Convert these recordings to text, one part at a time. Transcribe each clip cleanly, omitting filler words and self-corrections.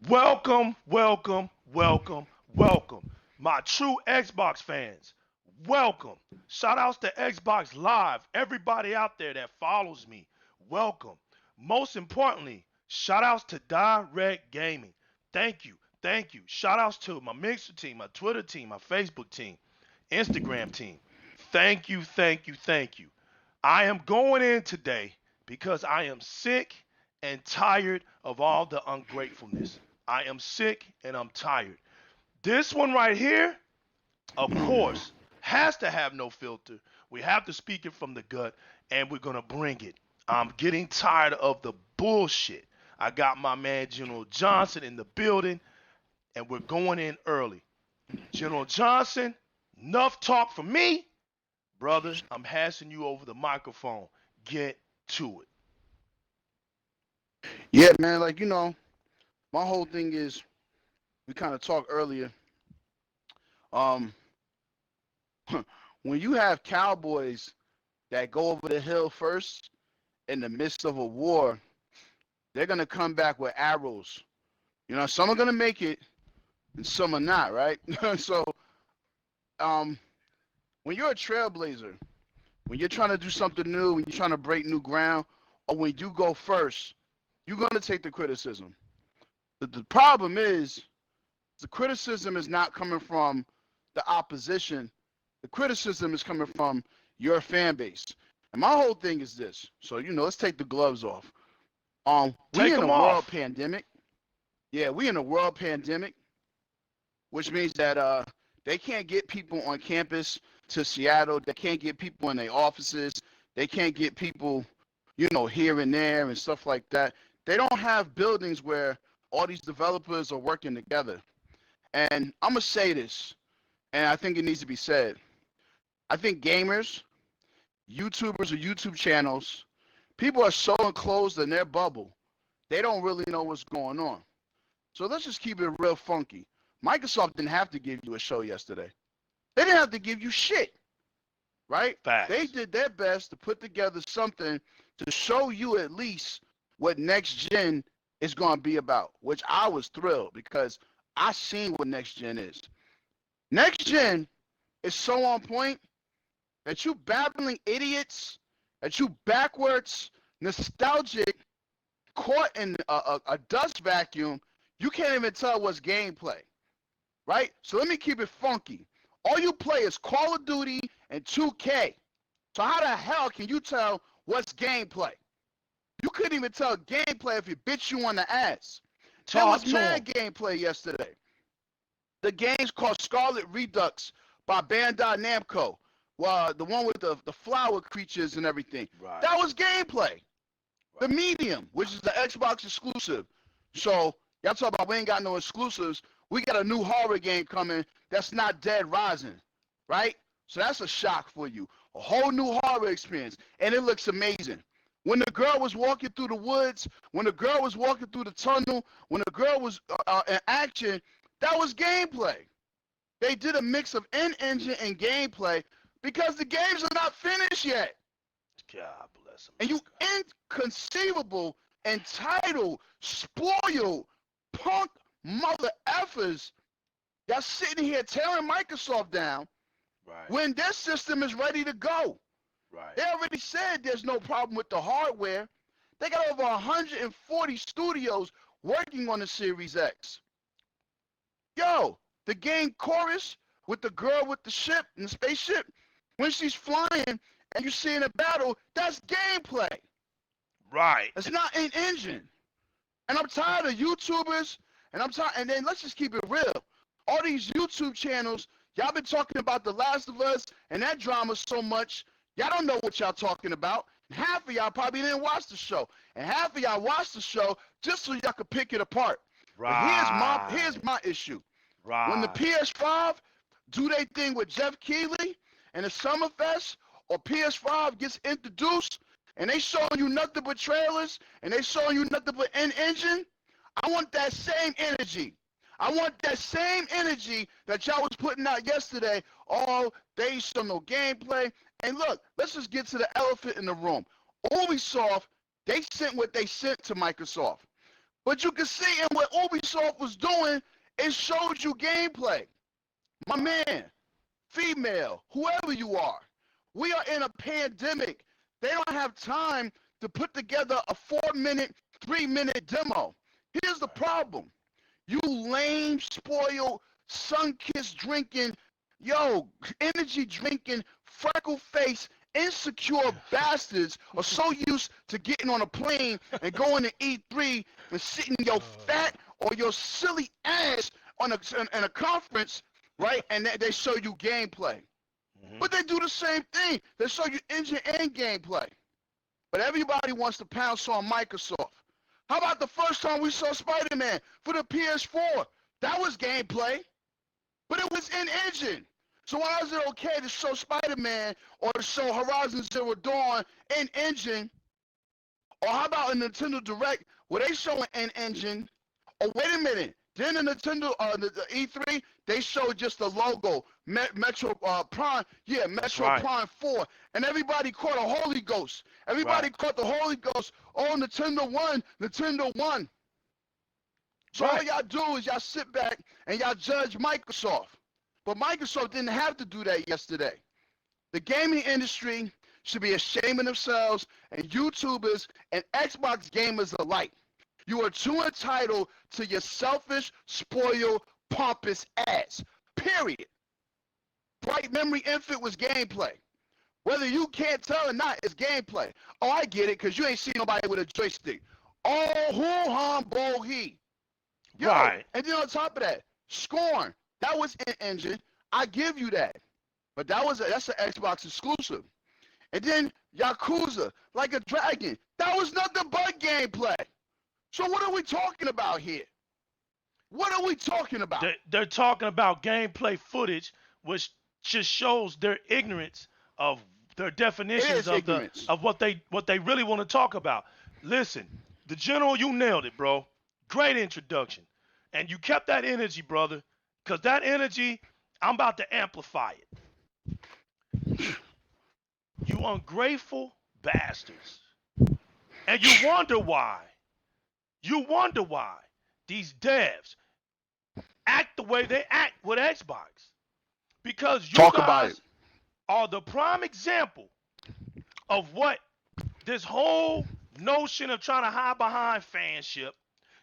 Welcome, welcome, welcome, welcome. My true Xbox fans, welcome. Shout outs to Xbox Live, everybody out there that follows me, welcome. Most importantly, shout outs to Direct Gaming. Thank you, thank you. Shout outs to my Mixer team, my Twitter team, my Facebook team, Instagram team. Thank you, thank you, thank you. I am going in today because I am sick and tired of all the ungratefulness. I am sick and I'm tired. This one right here, of course, has to have no filter. We have to speak it from the gut and we're going to bring it. I'm getting tired of the bullshit. I got my man General Johnson in the building and we're going in early. General Johnson, enough talk for me. Brother, I'm passing you over the microphone. Get to it. Yeah, man, my whole thing is we kind of talked earlier. Um, when you have cowboys that go over the hill first in the midst of a war, they're gonna come back with arrows. Some are gonna make it and some are not, right? So, um, when you're a trailblazer, when you're trying to do something new, when you're trying to break new ground, or when you go first, you're gonna take the criticism. The problem is the criticism is not coming from the opposition. The criticism is coming from your fan base. And my whole thing is this. So, let's take the gloves off. We Take in a them world off. pandemic. Yeah, we in a world pandemic, which means that they can't get people on campus to Seattle. They can't get people in their offices. They can't get people, here and there and stuff like that. They don't have buildings where all these developers are working together. And I'm gonna say this, and I think it needs to be said. I think gamers, YouTubers or YouTube channels, people are so enclosed in their bubble, they don't really know what's going on. So let's just keep it real funky. Microsoft didn't have to give you a show yesterday. They didn't have to give you shit, right? They Facts. did their best to put together something to show you at least what next gen is going to be about, which I was thrilled because I seen what next gen is. Next gen is so on point that you babbling idiots, that you backwards, nostalgic, caught in a dust vacuum, you can't even tell what's gameplay, right? So let me keep it funky. All you play is Call of Duty and 2K. So how the hell can you tell what's gameplay? You couldn't even tell gameplay if it bit you on the ass. There Talk was to mad him. gameplay yesterday. The game's called Scarlet Redux by Bandai Namco. Well, the one with the flower creatures and everything. Right. That was gameplay. The Right. Medium, which is the Xbox exclusive. So y'all talk about we ain't got no exclusives. We got a new horror game coming that's not Dead Rising, right? So that's a shock for you. A whole new horror experience, and it looks amazing. When the girl was walking through the woods, when the girl was walking through the tunnel, when the girl was in action, that was gameplay. They did a mix of in-engine and gameplay because the games are not finished yet. God bless And you America. inconceivable, entitled, spoiled, punk mother effers that's sitting here tearing Microsoft down Right. when their system is ready to go. Right. They already said there's no problem with the hardware. They got over 140 studios working on the Series X. Yo, the game Chorus with the girl with the ship and the spaceship, when she's flying and you see in a battle, that's gameplay. Right. It's not an engine. And I'm tired of YouTubers, and I'm tired. And then let's just keep it real. All these YouTube channels, y'all been talking about The Last of Us and that drama so much, y'all don't know what y'all talking about. And half of y'all probably didn't watch the show, and half of y'all watched the show just so y'all could pick it apart. But here's Right. my issue. When the Right. PS5 do they thing with Jeff Keighley and the Summerfest, or PS5 gets introduced and they showing you nothing but trailers and they showing you nothing but an engine, I want that same energy. I want that same energy that y'all was putting out yesterday. Oh, they show no gameplay. And look, let's just get to the elephant in the room. Ubisoft, they sent what they sent to Microsoft. But you can see in what Ubisoft was doing, it showed you gameplay. My man, female, whoever you are, we are in a pandemic. They don't have time to put together a 4-minute, 3-minute demo. Here's the problem. You lame, spoiled, sun-kissed drinking, energy drinking, freckle face, insecure bastards are so used to getting on a plane and going to E3 and sitting your fat or your silly ass on in a conference, right? And they show you gameplay. But they do the same thing. They show you engine and gameplay. But everybody wants to pounce on Microsoft. How about the first time we saw Spider-Man for the PS4? That was gameplay, but it was in engine. So why is it okay to show Spider-Man or to show Horizon Zero Dawn in engine? Or how about a Nintendo Direct where they show an in engine? Oh, wait a minute. Then the Nintendo, the E3, they showed just the logo, Metro Prime, Metro Prime 4, and everybody caught a Holy Ghost. Everybody caught the Holy Ghost. Oh, Nintendo One, Nintendo One. So all y'all do is y'all sit back and y'all judge Microsoft. But Microsoft didn't have to do that yesterday. The gaming industry should be ashamed of themselves, and YouTubers and Xbox gamers alike. You are too entitled to your selfish, spoiled, pompous ass. Period. Bright Memory Infant was gameplay. Whether you can't tell or not, it's gameplay. Oh, I get it, because you ain't seen nobody with a joystick. Oh, hoo-hum, bo-he. And then on top of that, Scorn. That was in engine. I give you that. But that's an Xbox exclusive. And then Yakuza, Like a Dragon. That was nothing but gameplay. So what are we talking about here? What are we talking about? They're talking about gameplay footage, which just shows their ignorance of their definitions of what they really want to talk about. Listen, the general, you nailed it, bro. Great introduction. And you kept that energy, brother, because that energy, I'm about to amplify it. You ungrateful bastards. And you wonder why. You wonder why these devs act the way they act with Xbox. Because you guys are the prime example of what this whole notion of trying to hide behind fanship.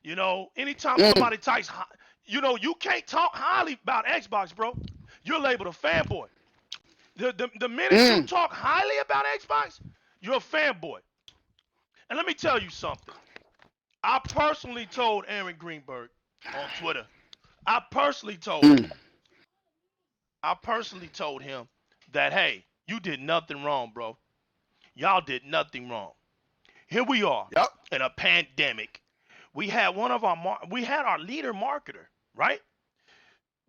You know, anytime somebody types, you know, you can't talk highly about Xbox, bro. You're labeled a fanboy. The minute you talk highly about Xbox, you're a fanboy. And let me tell you something. I personally told Aaron Greenberg on Twitter. I personally told him that, hey, you did nothing wrong, bro. Y'all did nothing wrong. Here we are in a pandemic. We had our leader marketer, right?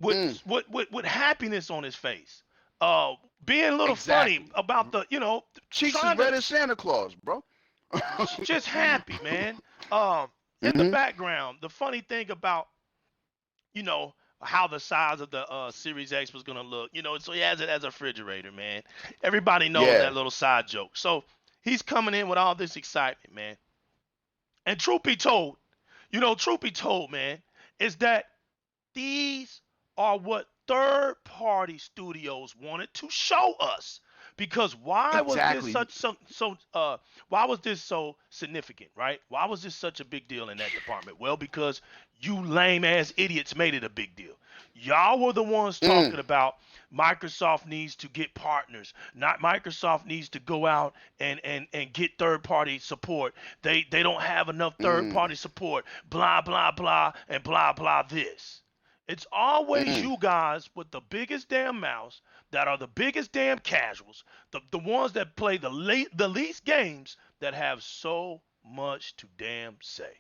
With happiness on his face. Being a little funny about the, you know, cheeks is red as Santa Claus, bro. Just happy, man. In the background, the funny thing about, you know, how the size of the Series X was gonna look, you know, so he has it as a refrigerator, man. Everybody knows that little side joke. So he's coming in with all this excitement, man. And truth be told, man, is that these are what third-party studios wanted to show us. Because why was this so significant, right? Why was this such a big deal in that department? Well, because you lame ass idiots made it a big deal. Y'all were the ones talking about Microsoft needs to get partners. Not Microsoft needs to go out and get third-party support. They don't have enough third-party support. Blah blah blah and blah blah this. It's always you guys with the biggest damn mouths that are the biggest damn casuals, the ones that play the least games that have so much to damn say.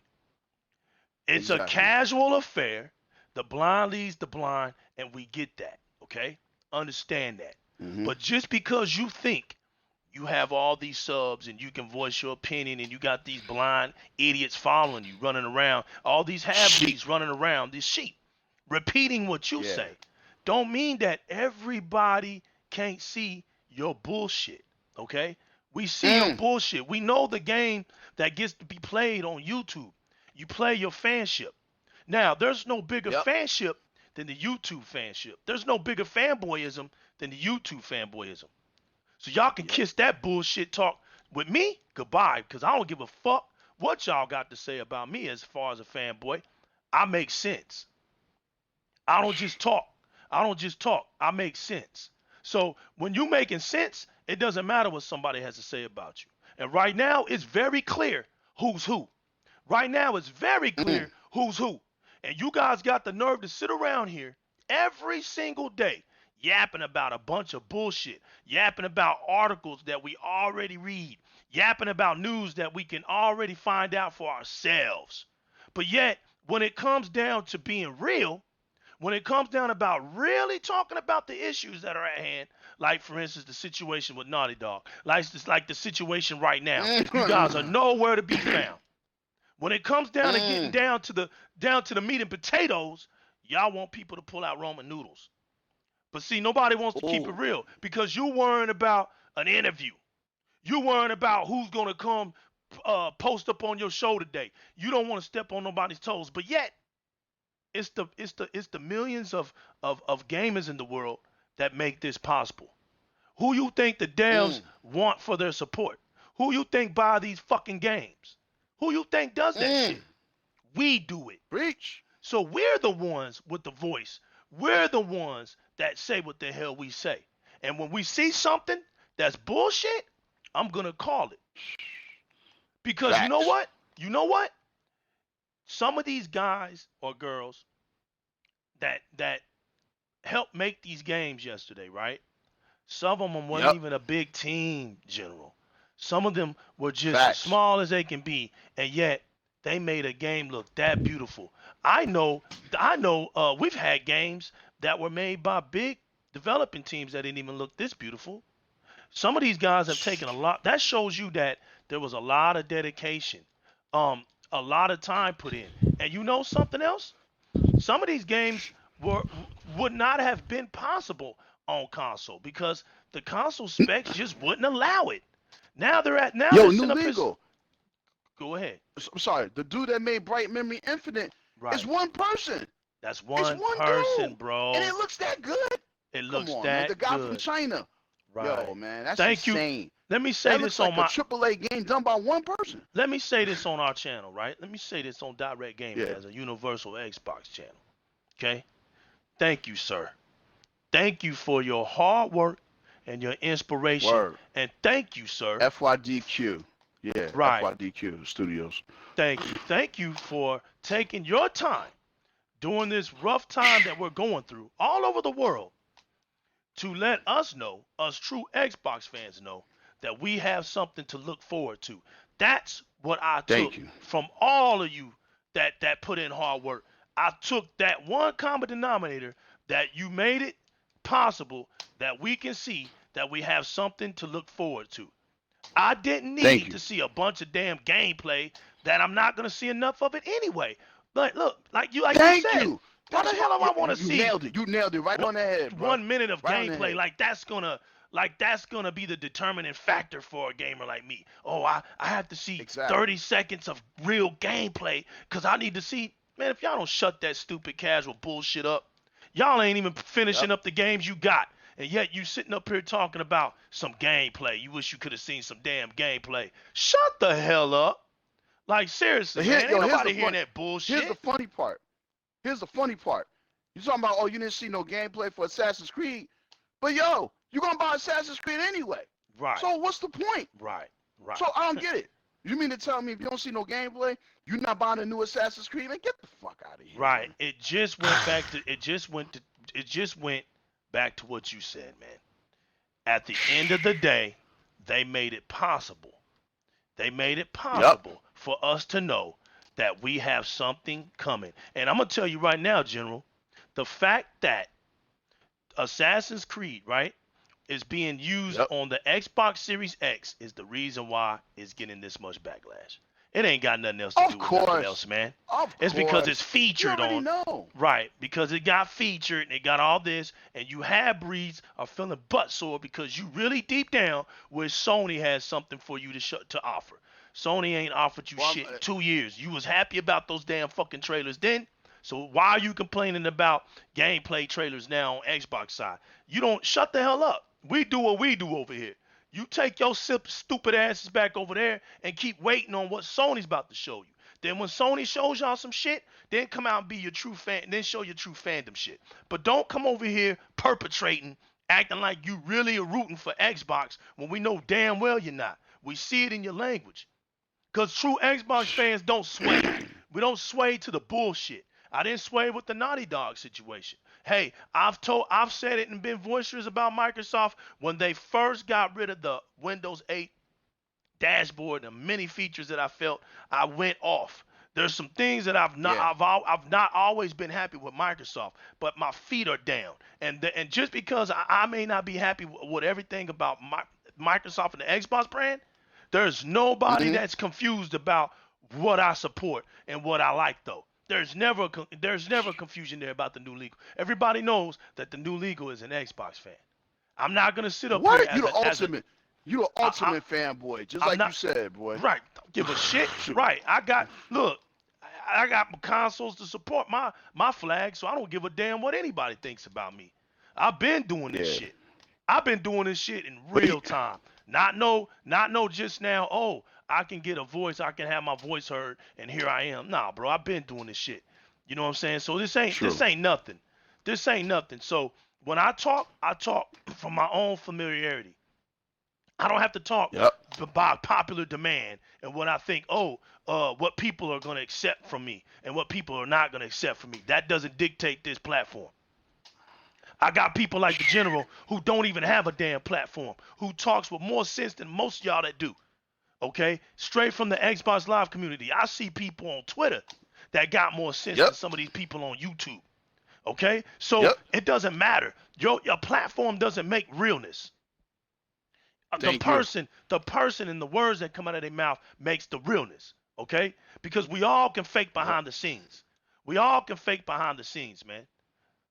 It's a casual affair. The blind leads the blind, and we get that, okay? Understand that. But just because you think you have all these subs and you can voice your opinion and you got these blind idiots following you, running around, all these have-bees running around, these sheep, repeating what you say, don't mean that everybody can't see your bullshit, okay? We see your bullshit. We know the game that gets to be played on YouTube. You play your fanship. Now, there's no bigger Yep. fanship than the YouTube fanship. There's no bigger fanboyism than the YouTube fanboyism. So y'all can Yep. kiss that bullshit talk with me goodbye, because I don't give a fuck what y'all got to say about me as far as a fanboy. I make sense. I don't just talk. I don't just talk. I make sense. So when you making sense, it doesn't matter what somebody has to say about you. And right now, it's very clear who's who. Right now, it's very Mm. clear who's who. And you guys got the nerve to sit around here every single day yapping about a bunch of bullshit, yapping about articles that we already read, yapping about news that we can already find out for ourselves. But yet, when it comes down to being real, when it comes down about really talking about the issues that are at hand, like for instance the situation with Naughty Dog, like the situation right now, you guys are Mm. nowhere to be found. When it comes down to getting Mm. down to the meat and potatoes, y'all want people to pull out Roman noodles. But see, nobody wants to keep it Oh. real because you worrying about an interview. You worrying about who's gonna come post up on your show today. You don't want to step on nobody's toes. But yet, it's the millions of gamers in the world that make this possible. Who you think the devs Mm. want for their support? Who you think buy these fucking games? Who you think does that Mm. shit? We do it. Preach. So we're the ones with the voice. We're the ones that say what the hell we say. And when we see something that's bullshit, I'm gonna call it. Because you know Facts. what? You know what? Some of these guys or girls that helped make these games yesterday, right? Some of them wasn't Yep. even a big team, General. Some of them were just as Facts. small as they can be, and yet they made a game look that beautiful. I know, we've had games that were made by big developing teams that didn't even look this beautiful. Some of these guys have taken a lot. That shows you that there was a lot of dedication, um, a lot of time put in. And you know something else? Some of these games were would not have been possible on console because the console specs just wouldn't allow it. Now they're Yo, new sitting up here. legal. Go ahead. I'm sorry. The dude that made Bright Memory Infinite is Right. one person. That's It's one one person, dude, and it bro. looks that good. It Come looks on, man. The that guy from good. China. Yo, Right. man, that's Thank you. insane. Let me say That this looks on like a my AAA game done by one person. let me say this on our channel, right? Let me say this on Direct Gaming Yeah. as a universal Xbox channel. Okay? Thank you, sir. Thank you for your hard work and your inspiration. Word. And thank you, sir. FYDQ. Yeah, Right. FYDQ Studios. Thank you. Thank you for taking your time during this rough time that we're going through all over the world to let us know, us true Xbox fans know, that we have something to look forward to. That's what I took Thank you. from all of you that put in hard work. I took that one common denominator that you made it possible that we can see that we have something to look forward to. I didn't Thank need you. to see a bunch of damn gameplay that I'm not gonna see enough of it anyway. But look, like you Thank said, you. why the That's hell what do I want to you see nailed it. You nailed it right one, on the head, bro. 1 minute of Right on the gameplay head. like that's gonna be the determining factor for a gamer like me? Oh, I have to see Exactly. 30 seconds of real gameplay because I need to see. Man, if y'all don't shut that stupid casual bullshit up, y'all ain't even finishing Yep. up the games you got. And yet you sitting up here talking about some gameplay. You wish you could have seen some damn gameplay. Shut the hell up. Like seriously, But here, man, ain't yo, here's the nobody hearing fun. that Here's the bullshit. funny part. Here's the funny part. You talking about, oh, you didn't see no gameplay for Assassin's Creed, but yo, you're gonna buy Assassin's Creed anyway. Right, So what's the point? right, right. So I don't get it. You mean to tell me if you don't see no gameplay, you're not buying a new Assassin's Creed? Man, get the fuck out of here, Right. man. It just went back to what you said, man. At the end of the day, they made it possible. They made it Yep. possible for us to know that we have something coming. And I'm gonna tell you right now, General, the fact that Assassin's Creed, right, is being used Yep. on the Xbox Series X is the reason why it's getting this much backlash. It ain't got nothing else to Of do with nothing course. else, man. Of It's because it's course. You featured already on. know. Right, because it got featured and it got all this, and you breeds are feeling butt sore because you really deep down wish Sony has something for you to offer. Sony ain't offered you shit in 2 years. You was happy about those damn fucking trailers then. So why are you complaining about gameplay trailers now on Xbox side? You don't shut the hell up. We do what we do over here. You take your stupid asses back over there and keep waiting on what Sony's about to show you. Then when Sony shows y'all some shit, then come out and be your true fan, then show your true fandom shit. But don't come over here perpetrating, acting like you really are rooting for Xbox when we know damn well you're not. We see it in your language. Because true Xbox fans don't sway. We don't sway to the bullshit. I didn't sway with the Naughty Dog situation. Hey, I've said it and been boisterous about Microsoft when they first got rid of the Windows 8 dashboard and many features that I felt I went off. There's some things that I've not always been happy with Microsoft, but my feet are down. And just because I may not be happy with everything about Microsoft and the Xbox brand, there's nobody that's confused about what I support and what I like though. There's never confusion there about the new legal. Everybody knows that the new legal is an Xbox fan. I'm not gonna sit up here as you the ultimate fanboy, just like you said, boy. Right. Don't give a shit. Right. I got consoles to support my flag, so I don't give a damn what anybody thinks about me. I've been doing this shit. I've been doing this shit in real time. Not no just now, oh, I can get a voice, I can have my voice heard, and here I am. Nah, bro, I've been doing this shit. You know what I'm saying? So this ain't nothing. This ain't nothing. So when I talk from my own familiarity. I don't have to talk about popular demand and what I think, what people are going to accept from me and what people are not going to accept from me. That doesn't dictate this platform. I got people like the General who don't even have a damn platform, who talks with more sense than most of y'all that do. Okay? Straight from the Xbox Live community. I see people on Twitter that got more sense than some of these people on YouTube. Okay? So it doesn't matter. Your platform doesn't make realness. The person and the words that come out of their mouth makes the realness, okay? Because we all can fake behind the scenes. We all can fake behind the scenes, man.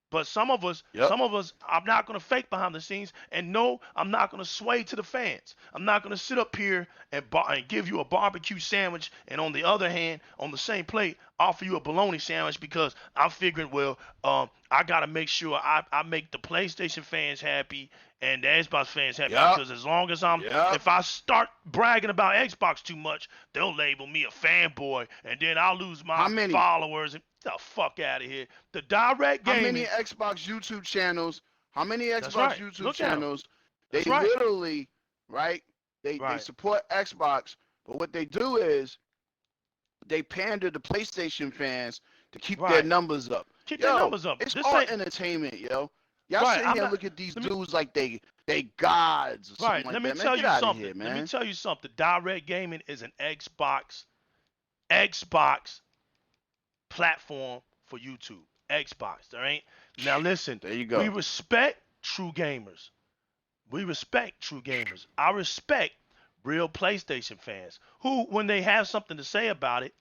But some of us, I'm not going to fake behind the scenes. And no, I'm not going to sway to the fans. I'm not going to sit up here and give you a barbecue sandwich and on the other hand, on the same plate, offer you a bologna sandwich because I'm figuring, I got to make sure I make the PlayStation fans happy and the Xbox fans happy because as long as if I start bragging about Xbox too much, they'll label me a fanboy and then I'll lose my followers. The fuck out of here. The Di-RREC Gaming. How many Xbox YouTube channels? They literally, they support Xbox, but what they do is they pander to PlayStation fans to keep their numbers up. Keep their numbers up. It's all entertainment, yo. Y'all sit here and look at these dudes like they gods or something like that. Let me tell you something. Let me tell you something. Di-RREC Gaming is an Xbox platform for YouTube. Xbox, all right? Now listen, there you go. We respect true gamers. I respect real PlayStation fans who, when they have something to say about it,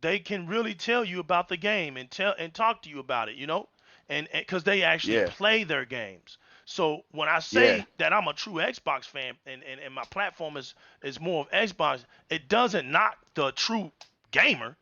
they can really tell you about the game and talk to you about it, you know? And because they actually play their games. So when I say that I'm a true Xbox fan and my platform is more of Xbox, it doesn't knock the true gamer.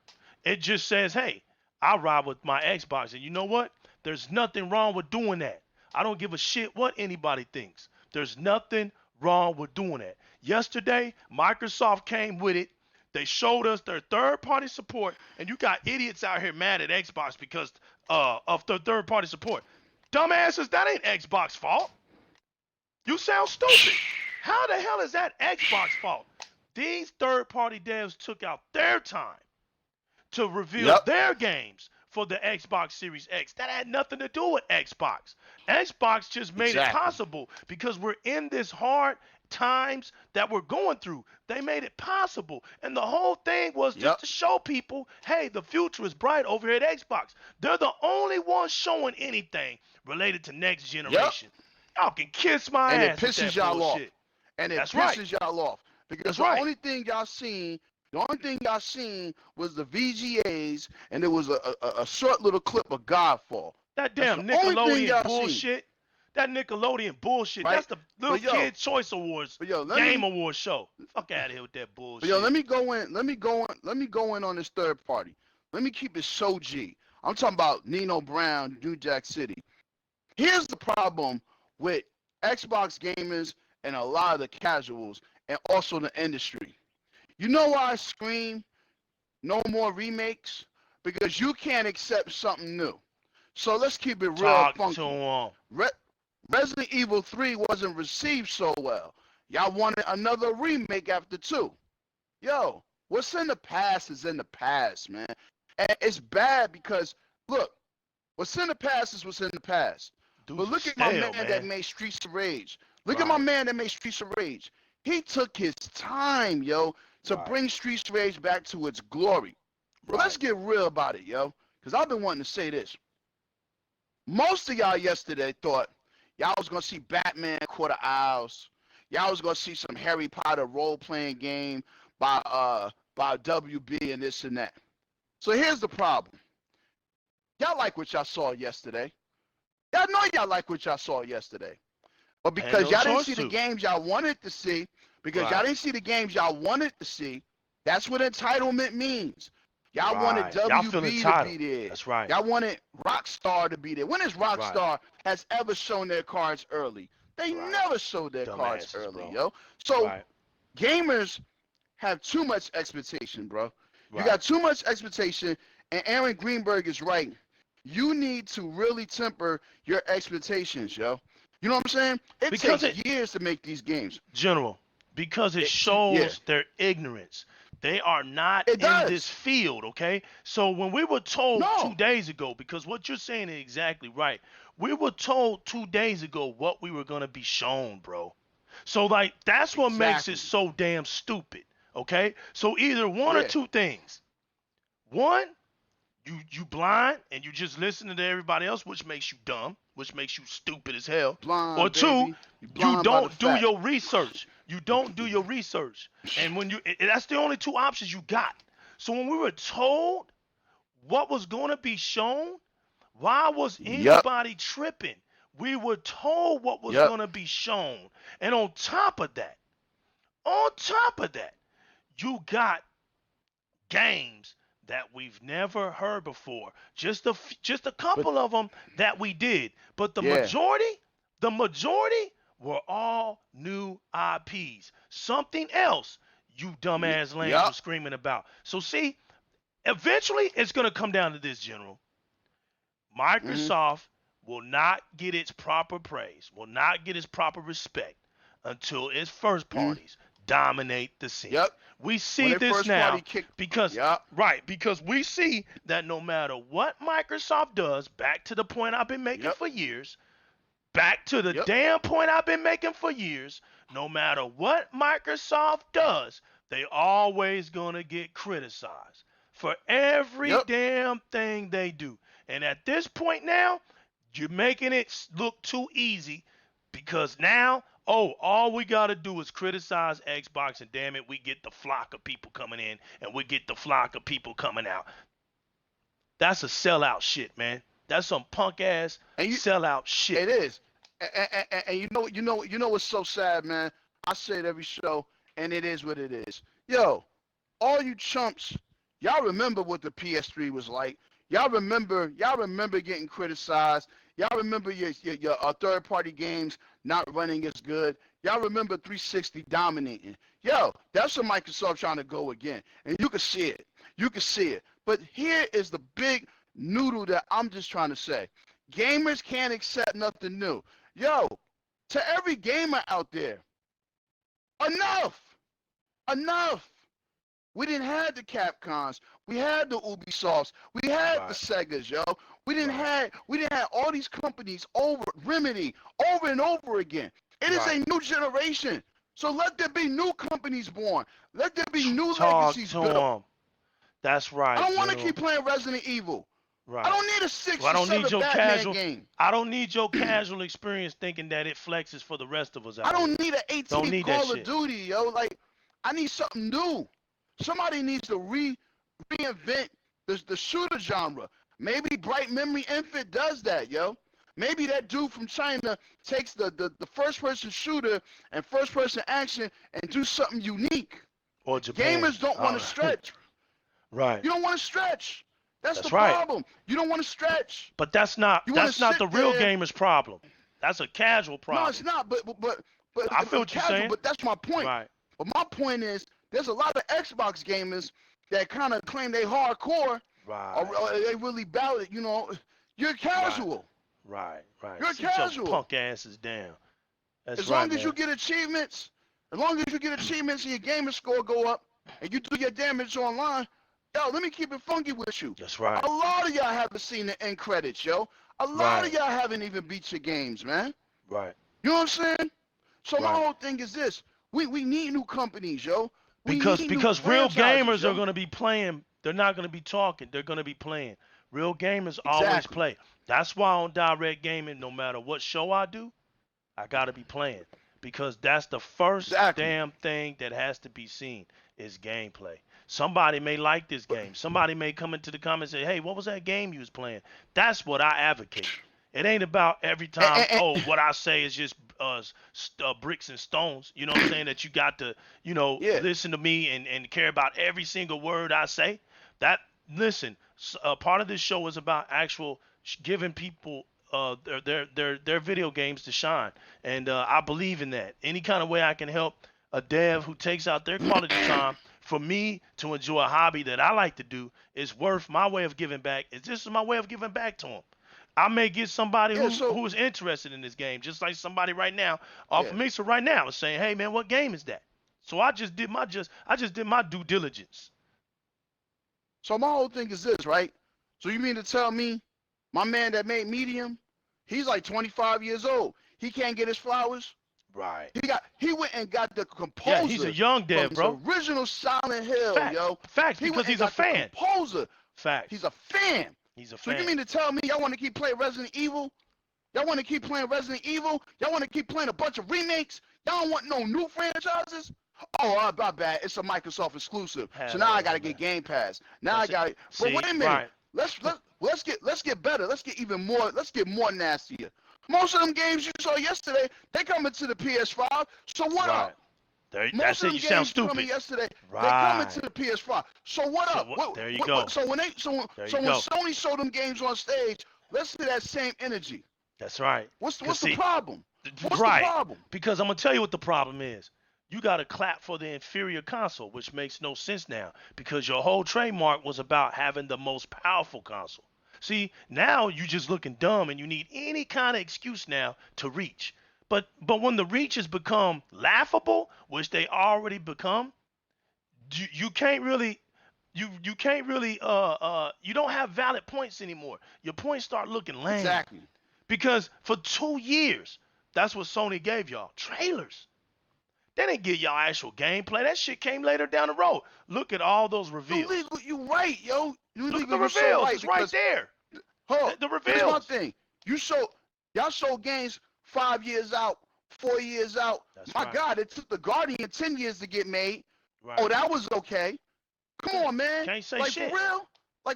It just says, hey, I ride with my Xbox. And you know what? There's nothing wrong with doing that. I don't give a shit what anybody thinks. There's nothing wrong with doing that. Yesterday, Microsoft came with it. They showed us their third-party support, and you got idiots out here mad at Xbox because of their third-party support. Dumbasses, that ain't Xbox fault. You sound stupid. How the hell is that Xbox fault? These third-party devs took out their time to reveal their games for the Xbox Series X. That had nothing to do with Xbox. Xbox just made it possible because we're in this hard times that we're going through. They made it possible. And the whole thing was just to show people, hey, the future is bright over here at Xbox. They're the only ones showing anything related to next generation. Y'all can kiss my ass. And it pisses y'all off. And it pisses y'all off. Because the only thing y'all seen was the VGAs, and there was a short little clip of Godfall. That damn Nickelodeon bullshit. that Nickelodeon bullshit. right? That's the little But yo, kid choice awards, but yo, let game me, award show. Fuck out of here with that but yo, bullshit. let me go in. Let me go in on this third party. Let me keep it so G. I'm talking about Nino Brown, New Jack City. Here's the problem with Xbox gamers and a lot of the casuals and also the industry. You know why I scream no more remakes? Because you can't accept something new. So let's keep it real Talk to funky. him. Resident Evil 3 wasn't received so well. Y'all wanted another remake after 2. Yo, what's in the past is in the past, man. And it's bad because, look, what's in the past is what's in the past. But Dudes are look at my stale, man that man. made Streets of Rage. Look at my Right, man that made Streets of Rage. He took his time, yo, to right, bring Streets of Rage back to its glory. But right. let's get real about it, yo, because I've been wanting to say this. Most of y'all yesterday thought y'all was gonna see Batman Quarter Owls. Y'all was gonna see some Harry Potter role playing game by WB and this and that. So here's the problem. Y'all like what y'all saw yesterday. Y'all know y'all like what y'all saw yesterday. But Had because no y'all didn't choice see the to. games y'all wanted to see, because y'all Right, didn't see the games y'all wanted to see, that's what entitlement means. Y'all wanted right. Y'all feel WB to be entitled. there. That's right, Y'all wanted Rockstar to be there. When has right, Rockstar has ever shown their cards early? They right. never showed their cards Dumbasses, early, bro. yo. So Right, gamers have too much expectation, bro. You right. got too much expectation, and Aaron Greenberg is right. You need to really temper your expectations, yo. You know what I'm saying? It Because takes it, years to make these games. General, because it Yeah, shows their ignorance. They are not it in this does. field, okay? So when we were told No, 2 days ago, because what you're saying is exactly right, we were told 2 days ago what we were going to be shown, bro. So, like, that's what makes it exactly. so damn stupid, okay? So, either one or Yeah, two things. One, you blind and you just listen to everybody else, which makes you dumb, which makes you stupid as hell. Or blind, two, baby. You you blind by the don't do fact. your research. You don't do your research. And when that's the only two options you got. So when we were told what was going to be shown, why was Yep, anybody tripping? We were told what was yep. going to be shown. And on top of that, you got games that we've never heard before. Just a But couple of them that we did, but yeah, the majority were all new IPs. Something else you dumbass lames yep. were screaming about. So see, eventually it's gonna come down to this, General. Hmm. Microsoft will not get its proper praise, will not get its proper respect until its first Hmm. parties dominate the scene. Yep. We When see they this first party now kicked. because Yep. because we see that no matter what Microsoft does, back to the point I've been making Yep. for years, back to the Yep. damn point I've been making for years, no matter what Microsoft does, they always gonna get criticized for every Yep. damn thing they do. And at this point now, you're making it look too easy because now, oh, all we got to do is criticize Xbox, and damn it, we get the flock of people coming in and we get the flock of people coming out. That's a sellout shit, man. That's some punk ass And you, sellout shit. it is. And you know what's so sad, man? I say it every show, and it is what it is. Yo, all you chumps, y'all remember what the PS3 was like. Y'all remember getting criticized. Y'all remember your third party games not running as good. Y'all remember 360 dominating. Yo, that's what Microsoft trying to go again. And you can see it. You can see it. But here is the big noodle that I'm just trying to say. Gamers can't accept nothing new. Yo, to every gamer out there, enough. Enough. We didn't have the Capcoms. We had the Ubisofts. We had the Right, Segas, yo. right, We didn't have all these companies over Remedy over and over again. It is right. a new generation. So let there be new companies born. Let there be new Talk legacies to built. him. That's I right, don't want to General. keep playing Resident Evil. I Right. don't need a Well, 6 or 7 Batman game. I don't need your casual experience thinking that it flexes for the rest of us I out don't here. need an Don't 18 need that Call of shit. Duty, yo. Like, I need something new. Somebody needs to reinvent the shooter genre. Maybe Bright Memory Infant does that, yo. Maybe that dude from China takes the first-person shooter and first-person action and do something unique. Or Japan. Gamers don't want to stretch. Right. You don't want to stretch. That's the right. problem. You don't want to stretch. But that's not the real gamer's problem. That's a casual problem. No, it's not. But I feel what you're saying. But that's my point. Right. But my point is, there's a lot of Xbox gamers that kind of claim they hardcore. Right. Or they really ballot. You know, you're casual. Right. You're Sit casual. your punk asses down. That's as right, long as man. you get achievements, and your gamer score go up, and you do your damage online, yo, let me keep it funky with you. That's right. A lot of y'all haven't seen the end credits, yo. A lot of y'all haven't even beat your games, man. Right. You know what I'm saying? So my whole thing is this: we need new companies, yo. Because real gamers are gonna be playing. They're not gonna be talking. They're gonna be playing. Real gamers always play. That's why on Di-RREC Gaming, no matter what show I do, I gotta be playing. Because that's the first damn thing that has to be seen is gameplay. Somebody may like this game. Somebody may come into the comments and say, hey, what was that game you was playing? That's what I advocate. It ain't about every time, what I say is just bricks and stones. You know what I'm saying? That you got to, listen to me and care about every single word I say. Listen, part of this show is about actual giving people their video games to shine. And I believe in that. Any kind of way I can help a dev who takes out their quality time for me to enjoy a hobby that I like to do is worth my way of giving back. This is my way of giving back to them. I may get somebody who is interested in this game, just like somebody right now off of Mixer right now is saying, hey man, what game is that? So I just did my due diligence. So my whole thing is this, right? So you mean to tell me my man that made Medium, he's like 25 years old. He can't get his flowers? Right. He went and got the composer. Yeah, he's a young dev, bro. Original Silent Hill, yo. Facts, because he's a fan. Composer. Facts. He's a fan. So you mean to tell me y'all want to keep playing Resident Evil? Y'all want to keep playing Resident Evil? Y'all want to keep playing a bunch of remakes? Y'all don't want no new franchises? Oh, my bad. It's a Microsoft exclusive. So now I gotta get Game Pass. Now I got it. But wait a minute. Right. Let's get better. Let's get even more. Let's get more nastier. Most of them games you saw yesterday, they coming to the PS5. So what up? That's it. You sound stupid. Coming yesterday, they coming to the PS5. So what up? There you go. So when Sony showed them games on stage, let's see that same energy. That's right. What's the problem? What's the problem? Because I'm gonna tell you what the problem is. You got to clap for the inferior console, which makes no sense now because your whole trademark was about having the most powerful console. See, now you just looking dumb and you need any kind of excuse now to reach. But when the reaches become laughable, which they already become, you can't really you don't have valid points anymore. Your points start looking lame. Exactly. Because for 2 years, that's what Sony gave y'all. Trailers. They didn't give y'all actual gameplay. That shit came later down the road. Look at all those reveals. You right, yo. Look at the reveals. It's right there. The reveals. Here's my thing. Y'all showed games 5 years out, 4 years out. My God, it took the Guardian 10 years to get made. Right. Oh, that was okay. Come on, man. Can't say shit. For real?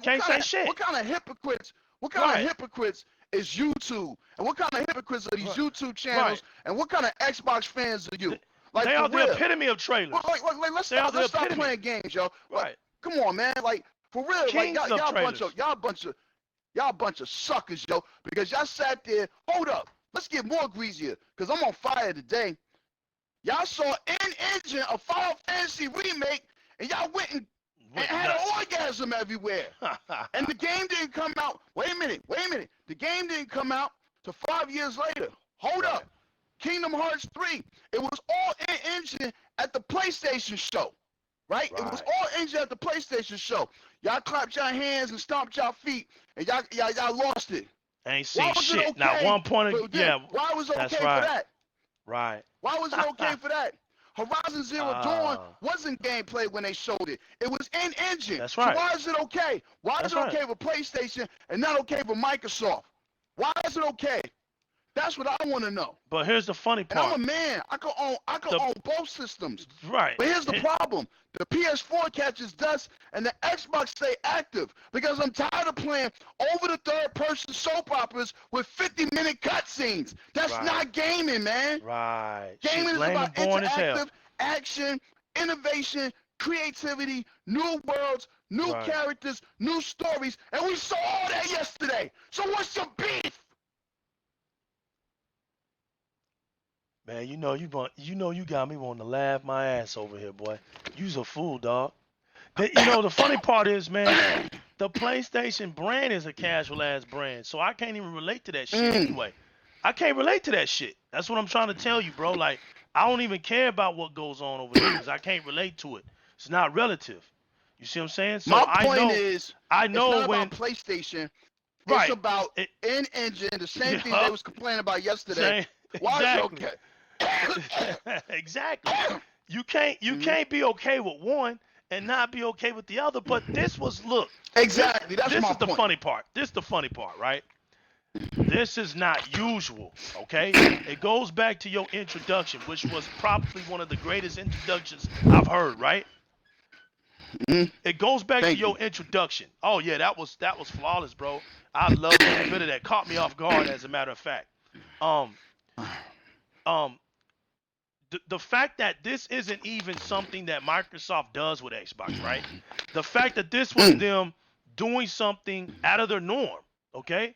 Can't say shit. What kind of hypocrites? What kind of hypocrites is YouTube? And what kind of hypocrites are these YouTube channels? And what kind of Xbox fans are you? They are the epitome of trailers. Let's stop playing games, yo. Right. Come on, man. For real, y'all a bunch of suckers, yo. Because y'all sat there. Hold up. Let's get more greasier. Because I'm on fire today. Y'all saw Engine, a Final Fantasy remake, and y'all went and had an orgasm everywhere. And the game didn't come out. Wait a minute. The game didn't come out till 5 years later. Hold up. Kingdom Hearts 3. It was all Engine at the PlayStation show. Right? It was all Engine at the PlayStation show. Y'all clapped your hands and stomped your feet, and y'all lost it. Ain't seen shit. Okay? Not one point of Why was it okay for that? Right. Why was it okay for that? Horizon Zero Dawn wasn't gameplay when they showed it. It was in Engine. That's right. So why is it okay? Why is it okay with PlayStation and not okay with Microsoft? Why is it okay? That's what I want to know. But here's the funny And I'm part. a man. I can own both systems. Right. But here's the problem. The PS4 catches dust and the Xbox stay active because I'm tired of playing over the third person soap operas with 50-minute cutscenes. That's Right. not gaming, man. Right. Gaming Shit is lame about and boring as hell. interactive action, innovation, creativity, new worlds, new Right. characters, new stories, and we saw all that yesterday. So what's your beef? Man, you know you got me wanting to laugh my ass over here, boy. You's a fool, dog. The funny part is, man, the PlayStation brand is a casual ass brand, so I can't even relate to that shit anyway. I can't relate to that shit. That's what I'm trying to tell you, bro. Like, I don't even care about what goes on over there because I can't relate to it. It's not relative. You see what I'm saying? So My I point know, is, I it's know not when, about PlayStation. It's right? about It, in-engine, the same thing they yeah, was complaining about yesterday. same, Why is it exactly, okay? exactly. You can't be okay with one and not be okay with the other. But this was look, this Exactly. That's this my is the point. funny part. This is the funny part, right? This is not usual, okay? It goes back to your introduction, which was probably one of the greatest introductions I've heard, right? Mhm. It goes back to Thank you. your introduction. Oh yeah, that was flawless, bro. I love every bit of that. Caught me off guard, as a matter of fact. Um, um, the fact that this isn't even something that Microsoft does with Xbox, right? The fact that this was Mm. them doing something out of their norm, okay?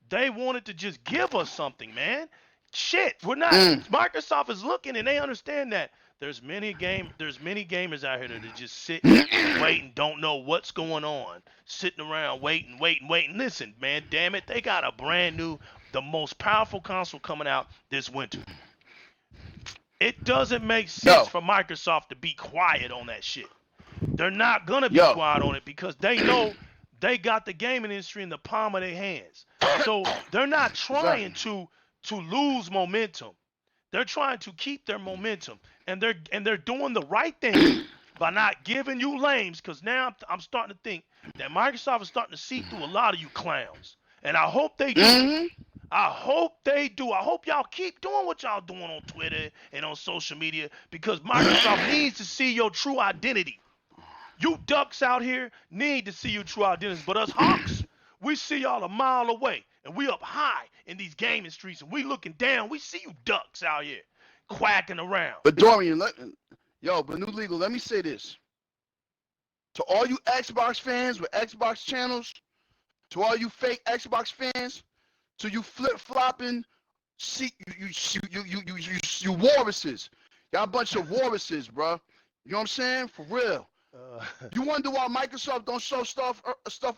They wanted to just give us something, man. Shit, we're not. Mm. Microsoft is looking and they understand that there's many gamers out here that just sit and wait and don't know what's going on, sitting around waiting. Listen, man, damn it, they got a brand new, the most powerful console coming out this winter. It doesn't make sense Yo, for Microsoft to be quiet on that shit. They're not gonna be yo. quiet on it because they know they got the gaming industry in the palm of their hands. So they're not trying Exactly. to lose momentum. They're trying to keep their momentum, and they're doing the right thing by not giving you lames. Because now I'm starting to think that Microsoft is starting to see through a lot of you clowns, and I hope they do. Mm-hmm. I hope they do. I hope y'all keep doing what y'all doing on Twitter and on social media because Microsoft needs to see your true identity. You ducks out here need to see your true identity, but us hawks, we see y'all a mile away, and we up high in these gaming streets, and we looking down. We see you ducks out here quacking around. But Dorian, but New Legal, let me say this. To all you Xbox fans with Xbox channels, to all you fake Xbox fans, to you flip-flopping, see you walruses. Y'all a bunch of walruses, bro. You know what I'm saying? For real. Uh, You wonder why Microsoft don't show stuff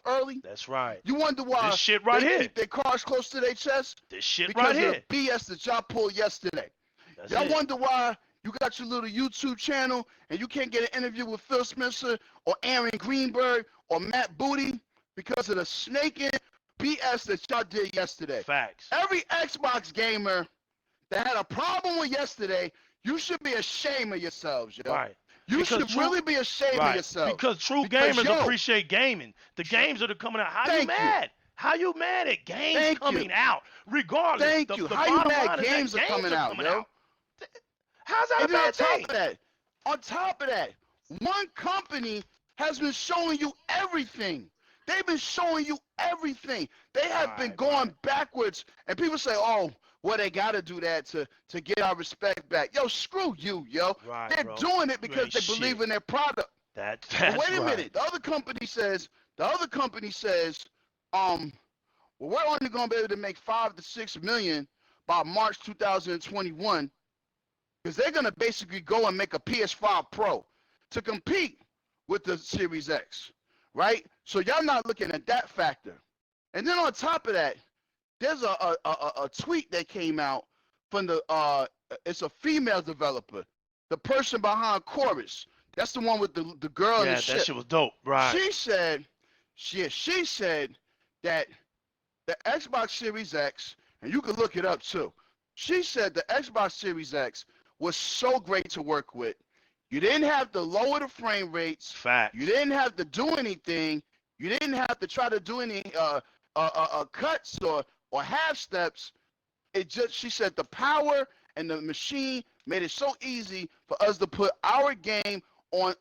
early? that's right. You wonder This why shit right they here. keep their cards close to their chest? This shit right Because of here. the BS that y'all pulled yesterday. That's Y'all it. wonder why you got your little YouTube channel and you can't get an interview with Phil Spencer or Aaron Greenberg or Matt Booty because of the snaking BS that y'all did yesterday. Facts. Every Xbox gamer that had a problem with yesterday, you should be ashamed of yourselves, yo. Right. You Because should really be ashamed of yourselves. Because true Because, gamers yo, appreciate gaming. The games that are coming out. How you thank you. mad? How you mad at games Thank you. coming out? Regardless, Thank the, you. the How you bottom mad line is that games are coming out, yo? out. How's that And a then bad thing? on top of that, one company has been showing you everything. They've been showing you everything. They have been going backwards. And people say, oh, well, they got to do that to get our respect back. Yo, screw you, yo. Right, They're bro. doing it You because ain't they shit. believe in their product. That's But wait a right. minute. The other company says, well, we're only going to be able to make 5 to 6 million by March 2021 because they're going to basically go and make a PS5 Pro to compete with the Series X, right? So y'all not looking at that factor. And then on top of that, there's a tweet that came out from it's a female developer, the person behind Chorus. That's the one with the girl and Yeah, the that ship. shit was dope. Right. She said that the Xbox Series X, and you can look it up too. She said the Xbox Series X was so great to work with. You didn't have to lower the frame rates. Facts. You didn't have to do anything. You didn't have to try to do any cuts or half steps. She said the power and the machine made it so easy for us to put our game on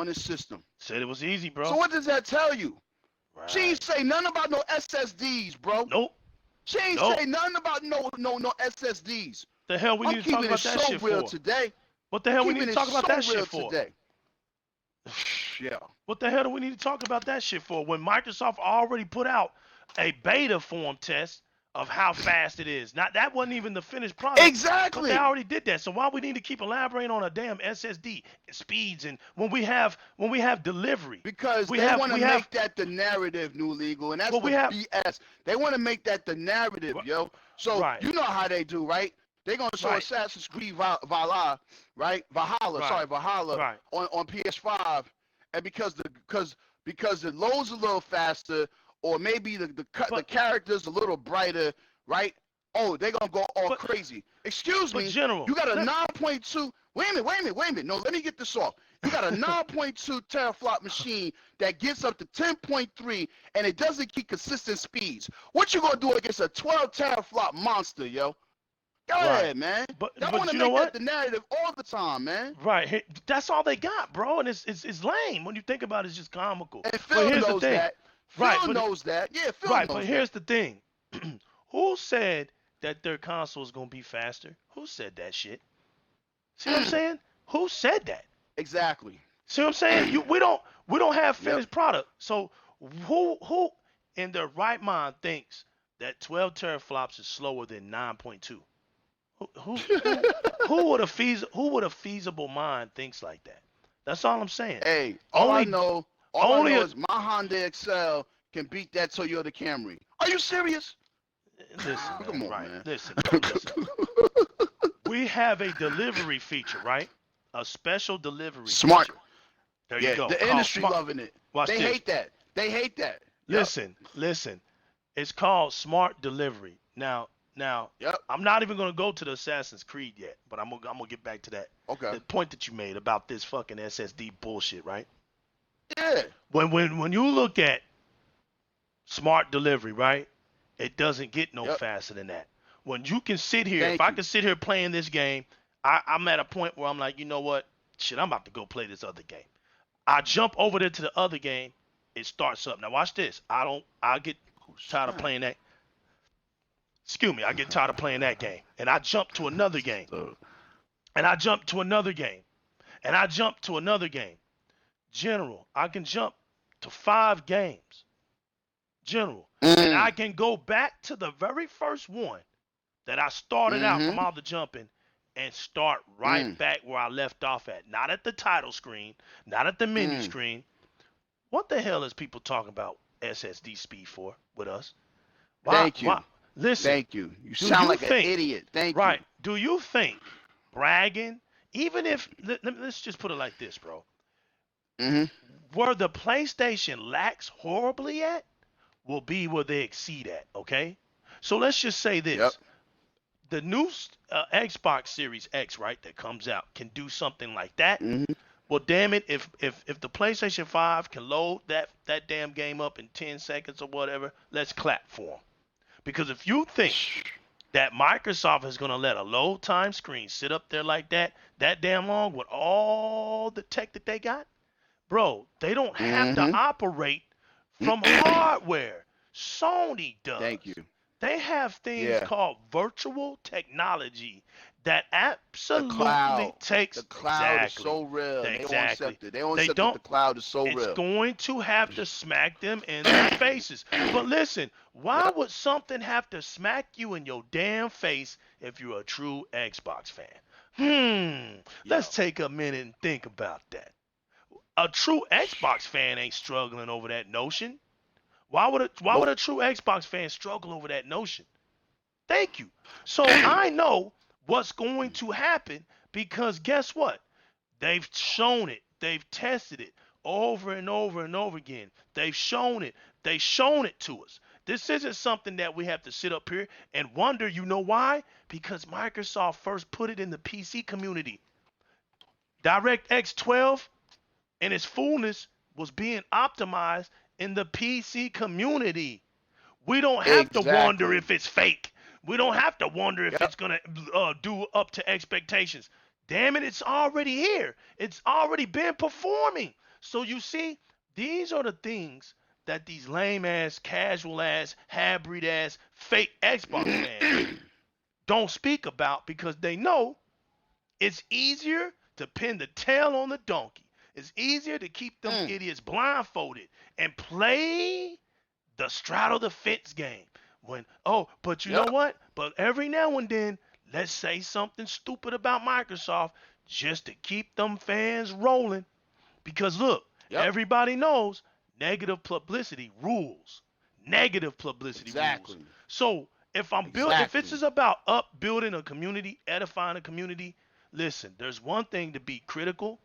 this system. Said it was easy, bro. So what does that tell you? Right. She ain't say nothing about no SSDs, bro. Nope. She ain't say nothing about no SSDs. The hell we need to talk about that shit for? Today. What the hell we need to talk about that shit for? Today. Yeah. What the hell do we need to talk about that shit for? When Microsoft already put out a beta form test of how fast it is. Not that wasn't even the finished product. Exactly. But they already did that. So why we need to keep elaborating on a damn SSD speeds and when we have delivery? Because they want to make that the narrative, New Legal, and that's BS. They want to make that the narrative, yo. So you know how they do, right? They're gonna show Assassin's Creed Valhalla, right? Valhalla on PS5, and because it loads a little faster, or maybe the characters a little brighter, right? Oh, they're gonna go all crazy. Excuse me, General, you got a 9.2. Wait a minute. No, let me get this off. You got a 9.2 teraflop machine that gets up to 10.3, and it doesn't keep consistent speeds. What you gonna do against a 12 teraflop monster, yo? Go ahead, man. But want to you know make what? that the narrative all the time, man. Right. That's all they got, bro. And it's lame. When you think about it, it's just comical. And Phil knows that. Phil knows that. Yeah, Phil knows that. But here's the thing. Who said that their console is going to be faster? Who said that shit? See what I'm saying? Who said that? Exactly. See what I'm saying? We don't have finished product. So who in their right mind thinks that 12 teraflops is slower than 9.2? Who would a feasible mind thinks like that? That's all I'm saying. Hey, all I know is my Honda Excel can beat that Toyota Camry. Are you serious? Listen, come on, man. Listen. We have a delivery feature, right? A special delivery Smart. feature. There you go. The industry loving it. Watch they this. hate that. They hate that. Listen. It's called smart delivery. Now, I'm not even gonna go to the Assassin's Creed yet, but I'm gonna get back to that. Okay. The point that you made about this fucking SSD bullshit, right? Yeah. When you look at smart delivery, right? It doesn't get no faster than that. When you can sit here, I can sit here playing this game, I'm at a point where I'm like, you know what? Shit, I'm about to go play this other game. I jump over there to the other game, it starts up. Now watch this. I get tired of playing that. Excuse me, I get tired of playing that game. And I jump to another game. And I jump to another game. And I jump to another game. General, I can jump to 5 games. General. And I can go back to the very first one that I started out from all the jumping and start right back where I left off at. Not at the title screen, not at the menu screen. What the hell is people talking about SSD speed for with us? Thank you. Listen. Thank you. You sound like an idiot. Thank you. Right. Do you think bragging, even if, let's just put it like this, bro. Where the PlayStation lacks horribly at will be where they exceed at, okay? So let's just say this. Yep. The new Xbox Series X, right, that comes out can do something like that. Well, damn it, if the PlayStation 5 can load that damn game up in 10 seconds or whatever, let's clap for them. Because if you think that Microsoft is going to let a load time screen sit up there like that damn long with all the tech that they got, bro, they don't have to operate from hardware. Sony does. Thank you. They have things called virtual technology that absolutely takes the cloud is so real. They don't accept it. They don't accept that the cloud is so real. It's going to have to smack them in their faces. But listen, why would something have to smack you in your damn face if you're a true Xbox fan? Let's take a minute and think about that. A true Xbox fan ain't struggling over that notion. Why would a true Xbox fan struggle over that notion? Thank you. So I know what's going to happen because guess what? They've shown it. They've tested it over and over and over again. They've shown it. They've shown it to us. This isn't something that we have to sit up here and wonder, you know why? Because Microsoft first put it in the PC community. DirectX 12 in its fullness was being optimized in the PC community. We don't have to wonder if it's fake. We don't have to wonder if it's gonna do up to expectations. Damn it, it's already here. It's already been performing. So you see, these are the things that these lame ass, casual ass, half-breed ass, fake Xbox fans don't speak about because they know it's easier to pin the tail on the donkey. It's easier to keep them idiots blindfolded and play the straddle the fence game. But you know what? But every now and then, let's say something stupid about Microsoft just to keep them fans rolling. Because look, everybody knows negative publicity rules. Negative publicity rules. So if if this is about building a community, edifying a community, listen, there's one thing to be critical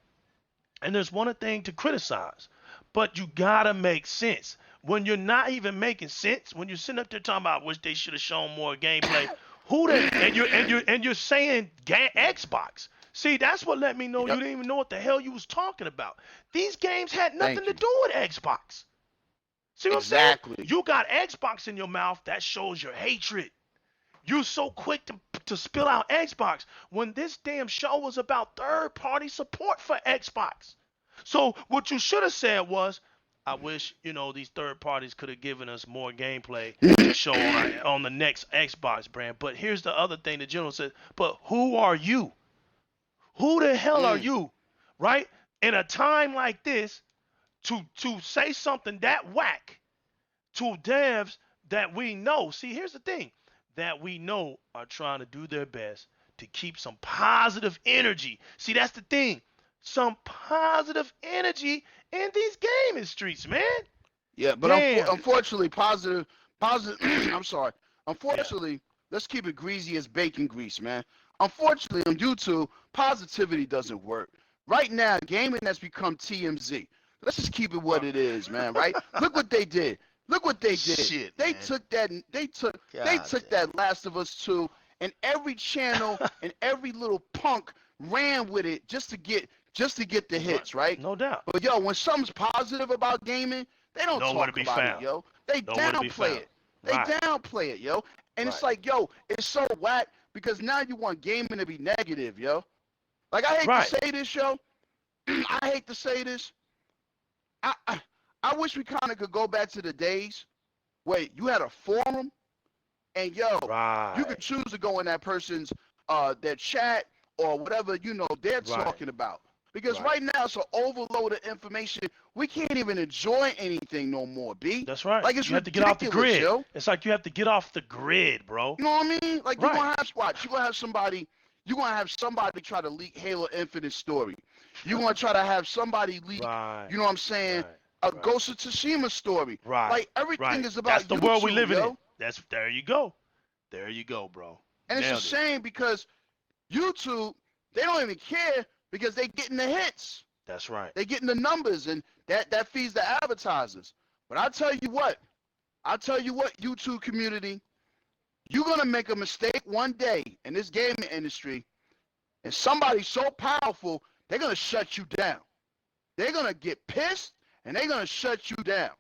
and there's one thing to criticize. But you gotta make sense. When you're not even making sense, when you're sitting up there talking about wish they should have shown more gameplay, and you're saying Xbox. See, that's what let me know you didn't even know what the hell you was talking about. These games had nothing to do with Xbox. See what I'm saying? You got Xbox in your mouth, that shows your hatred. You're so quick to spill out Xbox when this damn show was about third-party support for Xbox. So what you should have said was, I wish, these third parties could have given us more gameplay to show on the next Xbox brand. But here's the other thing the general said, but who are you? Who the hell are you, right? In a time like this, to say something that whack to devs that we know. See, here's the thing. That we know are trying to do their best to keep some positive energy. See, that's the thing. Some positive energy in these gaming streets, man. Yeah, but unfortunately, positive. I'm sorry. Unfortunately, let's keep it greasy as bacon grease, man. Unfortunately, on YouTube, positivity doesn't work. Right now, gaming has become TMZ. Let's just keep it what it is, man. Right? Look what they did. Look what they did. Shit, they man. took that. They took that Last of Us 2, and every channel and every little punk ran with it just to get the hits, right? No doubt. But yo, when something's positive about gaming, they don't Nowhere talk about it, yo. They downplay it. They downplay it, yo. And it's like, yo, it's so whack because now you want gaming to be negative, yo. Like I hate to say this, yo. I hate to say this. I wish we kind of could go back to the days where you had a forum and you could choose to go in that person's their chat or whatever they're talking about. Because right now it's an overload of information. We can't even enjoy anything no more, B. That's right. Like it's you have to get off the grid. Yo. It's like you have to get off the grid, bro. You know what I mean? Like you're gonna have somebody try to leak Halo Infinite story. You're gonna try to have somebody leak, you know what I'm saying? A Ghost of Tsushima story. Like everything is about That's the YouTube, world we live in. There you go. There you go, bro. And it's a shame because YouTube, they don't even care because they getting the hits. That's right. They getting the numbers and that feeds the advertisers. But I tell you what, YouTube community, you're gonna make a mistake one day in this gaming industry, and somebody so powerful, they're gonna shut you down. They're gonna get pissed and they're gonna shut you down.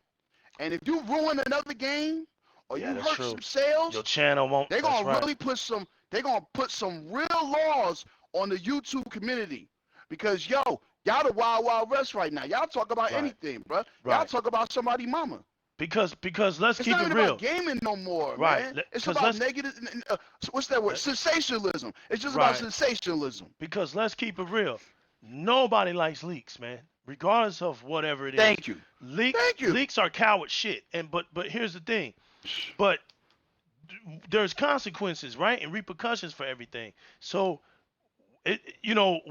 And if you ruin another game or you hurt some sales, your channel won't. They're gonna really put some. They're gonna put some real laws on the YouTube community because y'all the wild west right now. Y'all talk about anything, bro. Y'all talk about somebody mama. Because let's keep it real. It's not about gaming no more, man. It's about negative. What's that word? Sensationalism. It's just about sensationalism. Because let's keep it real. Nobody likes leaks, man. Regardless of whatever it is. Thank you. Leaks are coward shit. But here's the thing. But there's consequences, right? And repercussions for everything. So,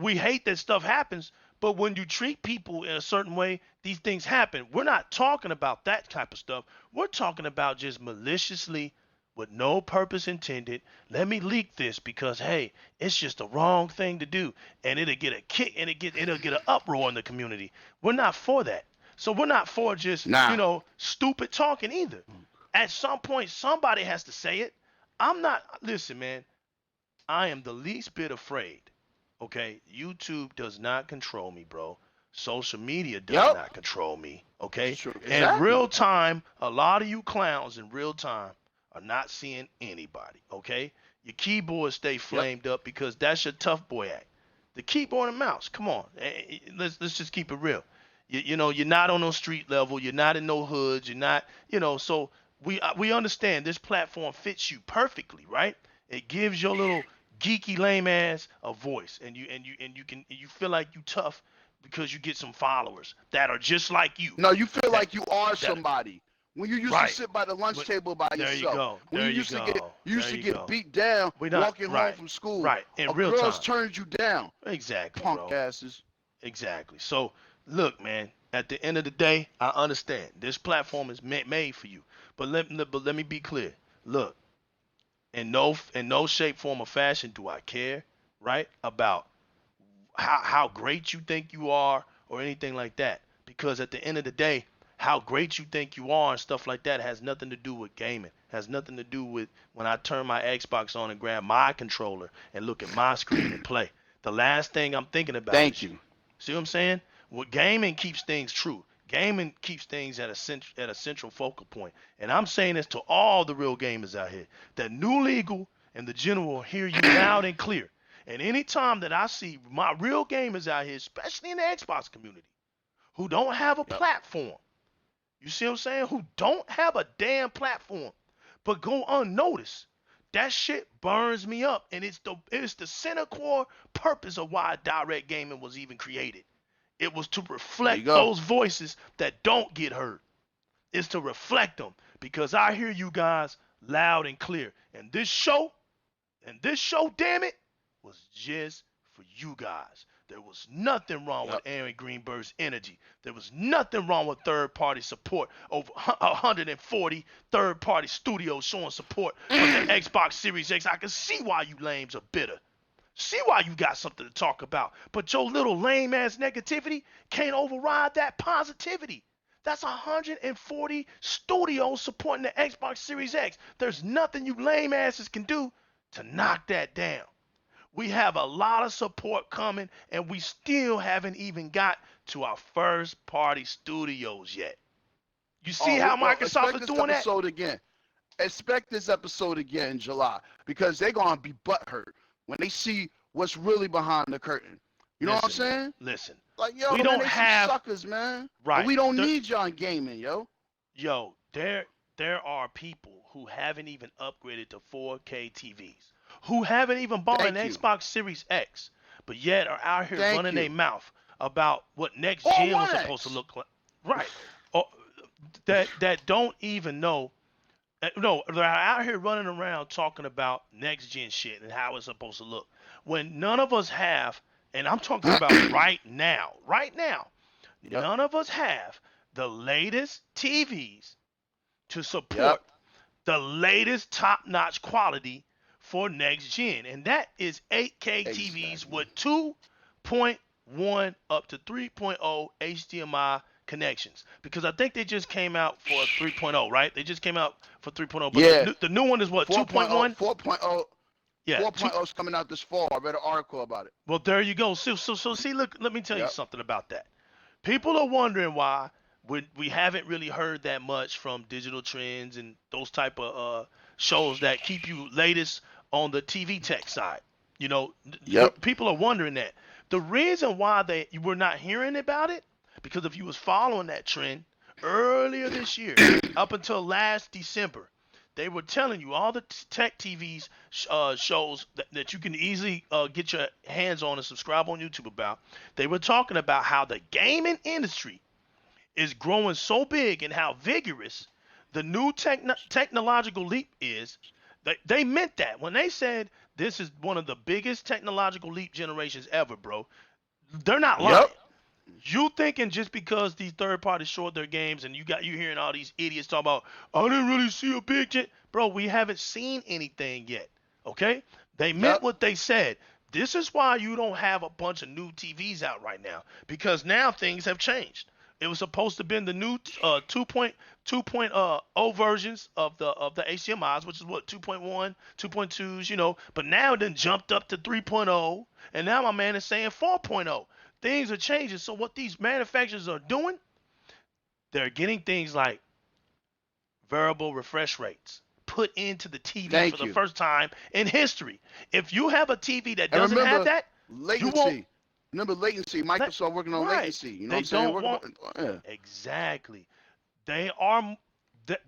we hate that stuff happens. But when you treat people in a certain way, these things happen. We're not talking about that type of stuff. We're talking about just maliciously, with no purpose intended. Let me leak this because, hey, it's just the wrong thing to do, and it'll get a kick, and it'll get an uproar in the community. We're not for that. So we're not for just stupid talking either. At some point, somebody has to say it. I'm not. Listen, man. I am the least bit afraid. Okay, YouTube does not control me, bro. Social media does not control me. Okay, in real time, a lot of you clowns in real time are not seeing anybody, okay? Your keyboard stay Yep. flamed up because that's your tough boy act. The keyboard and mouse, come on. Let's just keep it real. You know, you're not on no street level, you're not in no hoods, you're not, so we understand this platform fits you perfectly, right? It gives your little geeky lame ass a voice, and you feel like you tough because you get some followers that are just like you. No, you feel That like you are that somebody. When you used to right. sit by the lunch But table by there you yourself, go. when There you you used to get go. you used There to you get go. beat down We not walking home right. from school, Right. In or real girls time. turned you down, Exactly, punk bro. asses. Exactly. So, look, man. At the end of the day, I understand this platform is made for you. But let me be clear. Look, in no shape, form, or fashion do I care, right, about how great you think you are or anything like that. Because at the end of the day, how great you think you are and stuff like that has nothing to do with gaming. Has nothing to do with when I turn my Xbox on and grab my controller and look at my screen and play. The last thing I'm thinking about Thank is you. you. See what I'm saying? Well, gaming keeps things true. Gaming keeps things at a central focal point. And I'm saying this to all the real gamers out here that New Legal and the General hear you loud and clear. And anytime that I see my real gamers out here, especially in the Xbox community, who don't have a Yep. platform, you see what I'm saying? Who don't have a damn platform, but go unnoticed. That shit burns me up, and it's the center core purpose of why Direct Gaming was even created. It was to There you reflect go. those voices that don't get heard. It's to reflect them because I hear you guys loud and clear. And this show, damn it, was just for you guys. There was nothing wrong with Yep. Aaron Greenberg's energy. There was nothing wrong with third-party support. Over 140 third-party studios showing support for the Xbox Series X. I can see why you lames are bitter. See why you got something to talk about. But your little lame ass negativity can't override that positivity. That's 140 studios supporting the Xbox Series X. There's nothing you lame asses can do to knock that down. We have a lot of support coming, and we still haven't even got to our first party studios yet. You see Oh, how well, Microsoft expect is this doing that? episode again. Expect this episode again in July because they're gonna be butthurt when they see what's really behind the curtain. You know what I'm Listen, man. saying? Listen. Like, yo, We man, don't they some have suckers, man. And right. we don't There, need y'all in gaming, yo. yo, there are people who haven't even upgraded to 4K TVs, who haven't even bought an Thank you. Xbox Series X, but yet are out here Thank running their you. mouth about what next Or gen was One supposed to X. look like. Right. Or, that don't even know. No, they're out here running around talking about next gen shit and how it's supposed to look. When none of us have, and I'm talking about right now, Yep. none of us have the latest TVs to Yep. support the latest top-notch quality for next gen, and that is 8K TVs Exactly. with 2.1 up to 3.0 HDMI connections. Because I think they just came out for 3.0, right? They just came out for 3.0, but Yeah. the new one is what 4.0, 2.1? 4.0, Yeah, 4.0 is coming out this fall. I read an article about it. well, there you go. So see, look, let me tell you Yep. something about that. People are wondering why we haven't really heard that much from Digital Trends and those type of shows that keep you latest on the TV tech side. You know, Yep. people are wondering that. The reason why you were not hearing about it, because if you was following that trend earlier this year, up until last December, they were telling you all the tech TVs shows that you can easily get your hands on and subscribe on YouTube about. They were talking about how the gaming industry is growing so big and how vigorous the new technological leap is. They meant that when they said this is one of the biggest technological leap generations ever, bro. They're not Yep. lying. You thinking just because these third parties short their games and you hearing all these idiots talk about I didn't really see a big jet, bro? We haven't seen anything yet. Okay, they meant Yep. what they said. This is why you don't have a bunch of new TVs out right now because now things have changed. It was supposed to be the new 2.0 versions of the HDMI's, which is what 2.1, 2.2s, But now it then jumped up to 3.0, and now my man is saying 4.0. Things are changing. So what these manufacturers are doing, they're getting things like variable refresh rates, put into the TV for Thank the you. first time in history. If you have a TV that And doesn't have remember that, you won't. latency. Remember latency. Let, Microsoft working on right. latency. You know what They I'm saying? don't Working want. on, yeah. Exactly. They are.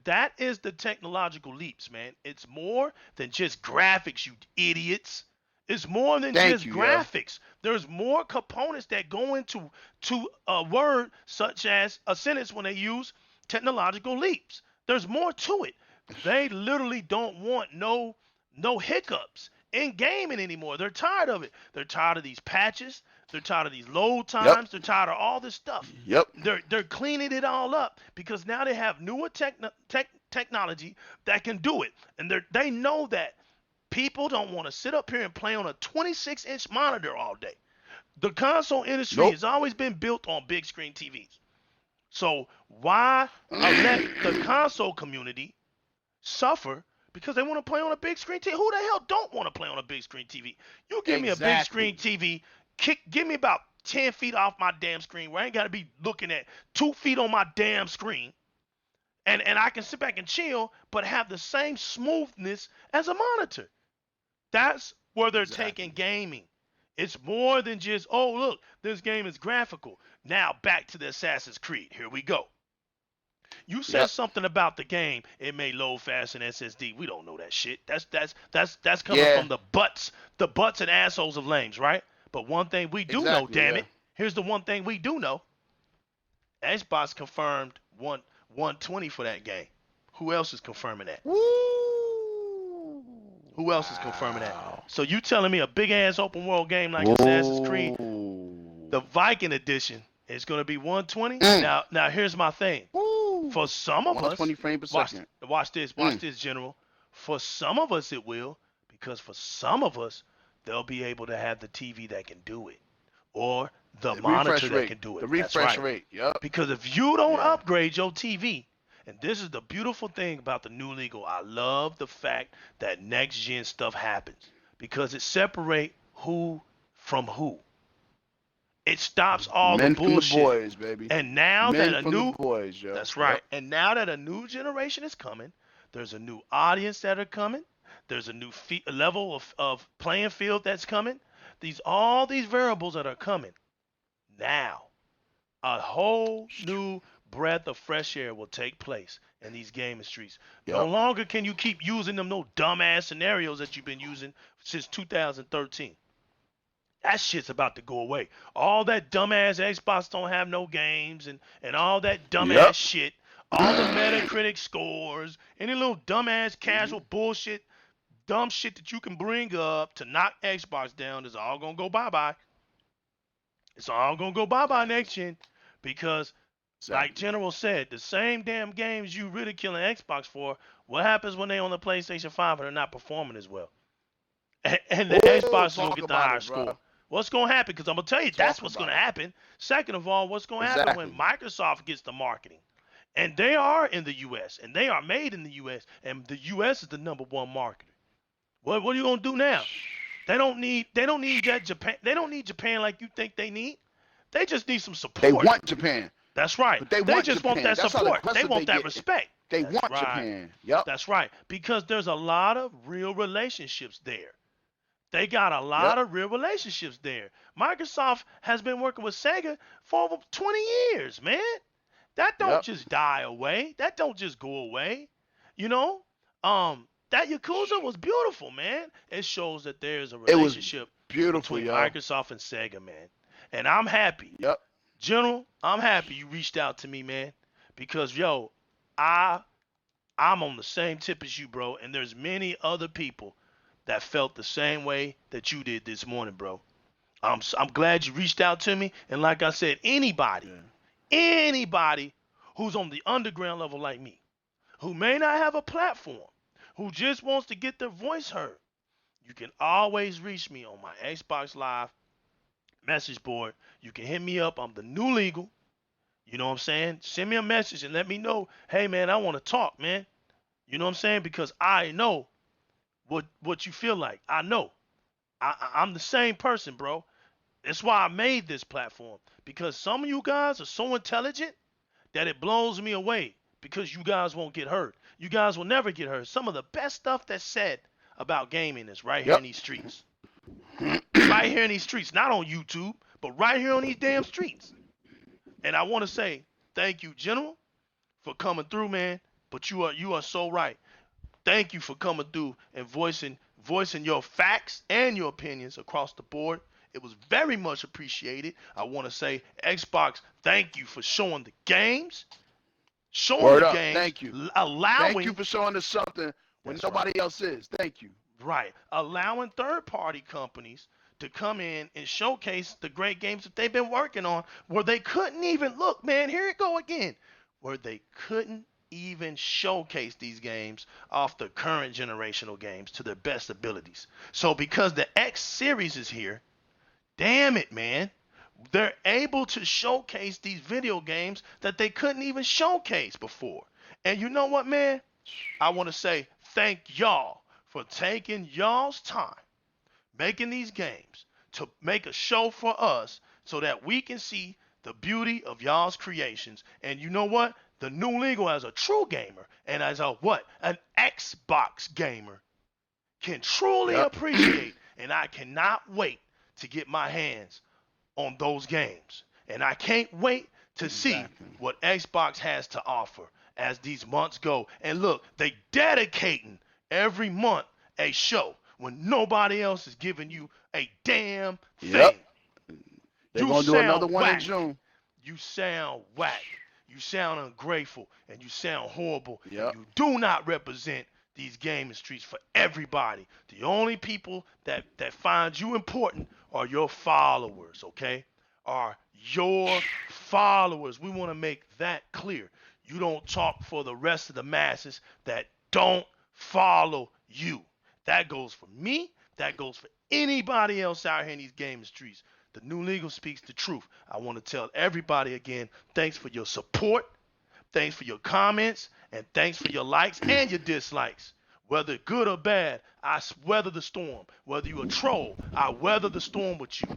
That is the technological leaps, man. It's more than just graphics, you idiots. It's more than Thank just you, yo. graphics. There's more components that go into a word such as a sentence when they use technological leaps. There's more to it. They literally don't want no hiccups in gaming anymore. They're tired of it. They're tired of these patches. They're tired of these load Yep. times. They're tired of all this stuff. Yep. They're cleaning it all up because now they have newer technology that can do it, and they know that people don't want to sit up here and play on a 26-inch monitor all day. The console industry Nope. has always been built on big screen TVs. So why let the console community suffer because they want to play on a big screen TV? Who the hell don't want to play on a big screen TV? You give me a big screen Exactly. TV, give me about 10 feet off my damn screen where I ain't got to be looking at 2 feet on my damn screen. And I can sit back and chill, but have the same smoothness as a monitor. That's where they're taking Exactly. gaming. It's more than just, oh, look, this game is graphical. Now back to the Assassin's Creed. Here we go. You said Yep. something about the game. It may load fast in SSD. We don't know that shit. That's coming Yeah. from the butts and assholes of lames, right? But one thing we do know, Exactly. damn Yeah. it. Here's the one thing we do know. Xbox confirmed 120 for that game. Who else is confirming that? Woo! Who else is confirming that? Wow. So you telling me a big ass open world game like Assassin's Creed, Whoa. the Viking edition, is going to be 120? Mm. Now here's my thing. Woo. For some of us, 120 frames per watch second. watch this, Mm. General. For some of us it will, because for some of us they'll be able to have the TV that can do it, or the The monitor refresh that rate. can do it. The That's refresh right. rate. Yep. Because if you don't Yeah. upgrade your TV, and this is the beautiful thing about the new legal, I love the fact that next gen stuff happens because it separate who from who. It stops all the Men from the bullshit. boys, baby. And now that Men a from the new boys, yo. That's Yep. right. And now that a new generation is coming, there's a new audience that are coming. There's a new level of playing field that's coming. All these variables that are coming. Now, a whole new breath of fresh air will take place in these gaming streets. No Yep. longer can you keep using them no dumbass scenarios that you've been using since 2013. That shit's about to go away. All that dumbass Xbox don't have no games and all that dumbass Yep. shit, all the Metacritic scores, any little dumbass casual bullshit, dumb shit that you can bring up to knock Xbox down is all gonna go bye-bye. It's all gonna go bye-bye next gen because like Exactly. General said, the same damn games you ridiculing Xbox for, what happens when they on the PlayStation 5 and they're not performing as well? And the Oh, Xbox is gonna talk get the about higher it, bro. score. What's gonna happen? Because I'm gonna tell you, that's Talk what's gonna about it. happen. Second of all, what's gonna happen when Exactly. Microsoft gets the marketing? And they are in the US and they are made in the US, and the US is the #1 marketer. What are you gonna do now? They don't need that Japan. They don't need Japan like you think they need. They just need some They support. want Japan, That's right. but they They want just want Japan. that That's how support. They aggressive want they that get. respect. They That's want right. Japan. Yep. That's right. Because there's a lot of real relationships there. They got a lot Yep. of real relationships there. Microsoft has been working with Sega for over 20 years, man. That don't Yep. just die away. That don't just go away. You know? That Yakuza was beautiful, man. It shows that there's a It was relationship beautiful, between yo. Microsoft and Sega, man. And I'm happy. Yep. General, I'm happy you reached out to me, man. Because yo, I I'm on the same tip as you, bro. And there's many other people that felt the same way that you did this morning, bro. I'm glad you reached out to me. And like I said, Yeah. anybody who's on the underground level like me, who may not have a platform, who just wants to get their voice heard, you can always reach me on my Xbox Live message board. You can hit me up. I'm the new legal. You know what I'm saying? Send me a message and let me know, hey man, I want to talk, man. You know what I'm saying? Because I know what you feel like. I know. I'm the same person, bro. That's why I made this platform. Because some of you guys are so intelligent that it blows me away because you guys won't get hurt. You guys will never get hurt. Some of the best stuff that's said about gaming is right here in Yep. these streets. Right here in these streets, not on YouTube, but right here on these damn streets. And I want to say thank you, General, for coming through, man. But you are so right. Thank you for coming through and voicing your facts and your opinions across the board. It was very much appreciated. I want to say, Xbox, thank you for showing the games, Word up. Thank you. allowing. Thank you for showing us something when That's nobody right. else is. Thank you. Right. Allowing third-party companies to come in and showcase the great games that they've been working on where they couldn't even look, man, here it go again. Where they couldn't even showcase these games off the current generational games to their best abilities. So because the X series is here, damn it, man. They're able to showcase these video games that they couldn't even showcase before. And you know what, man? I want to say thank y'all for taking y'all's time making these games to make a show for us so that we can see the beauty of y'all's creations. And you know what? The new legal as a true gamer and as a what? An Xbox gamer can truly Yep. appreciate. And I cannot wait to get my hands on those games. And I can't wait to see Exactly. what Xbox has to offer as these months go. And look, they dedicating every month a show when nobody else is giving you a damn thing. Yep. They're You going to do another sound one in whack. June. You sound whack. You sound ungrateful and you sound horrible. Yep. And you do not represent these gaming streets for everybody. The only people that find you important are your followers, okay? Are your followers. We want to make that clear. You don't talk for the rest of the masses that don't follow you. That goes for me. That goes for anybody else out here in these gaming streets. The new legal speaks the truth. I want to tell everybody again, thanks for your support, thanks for your comments, and thanks for your likes and your dislikes. Whether good or bad, I weather the storm. Whether you a troll, I weather the storm with you.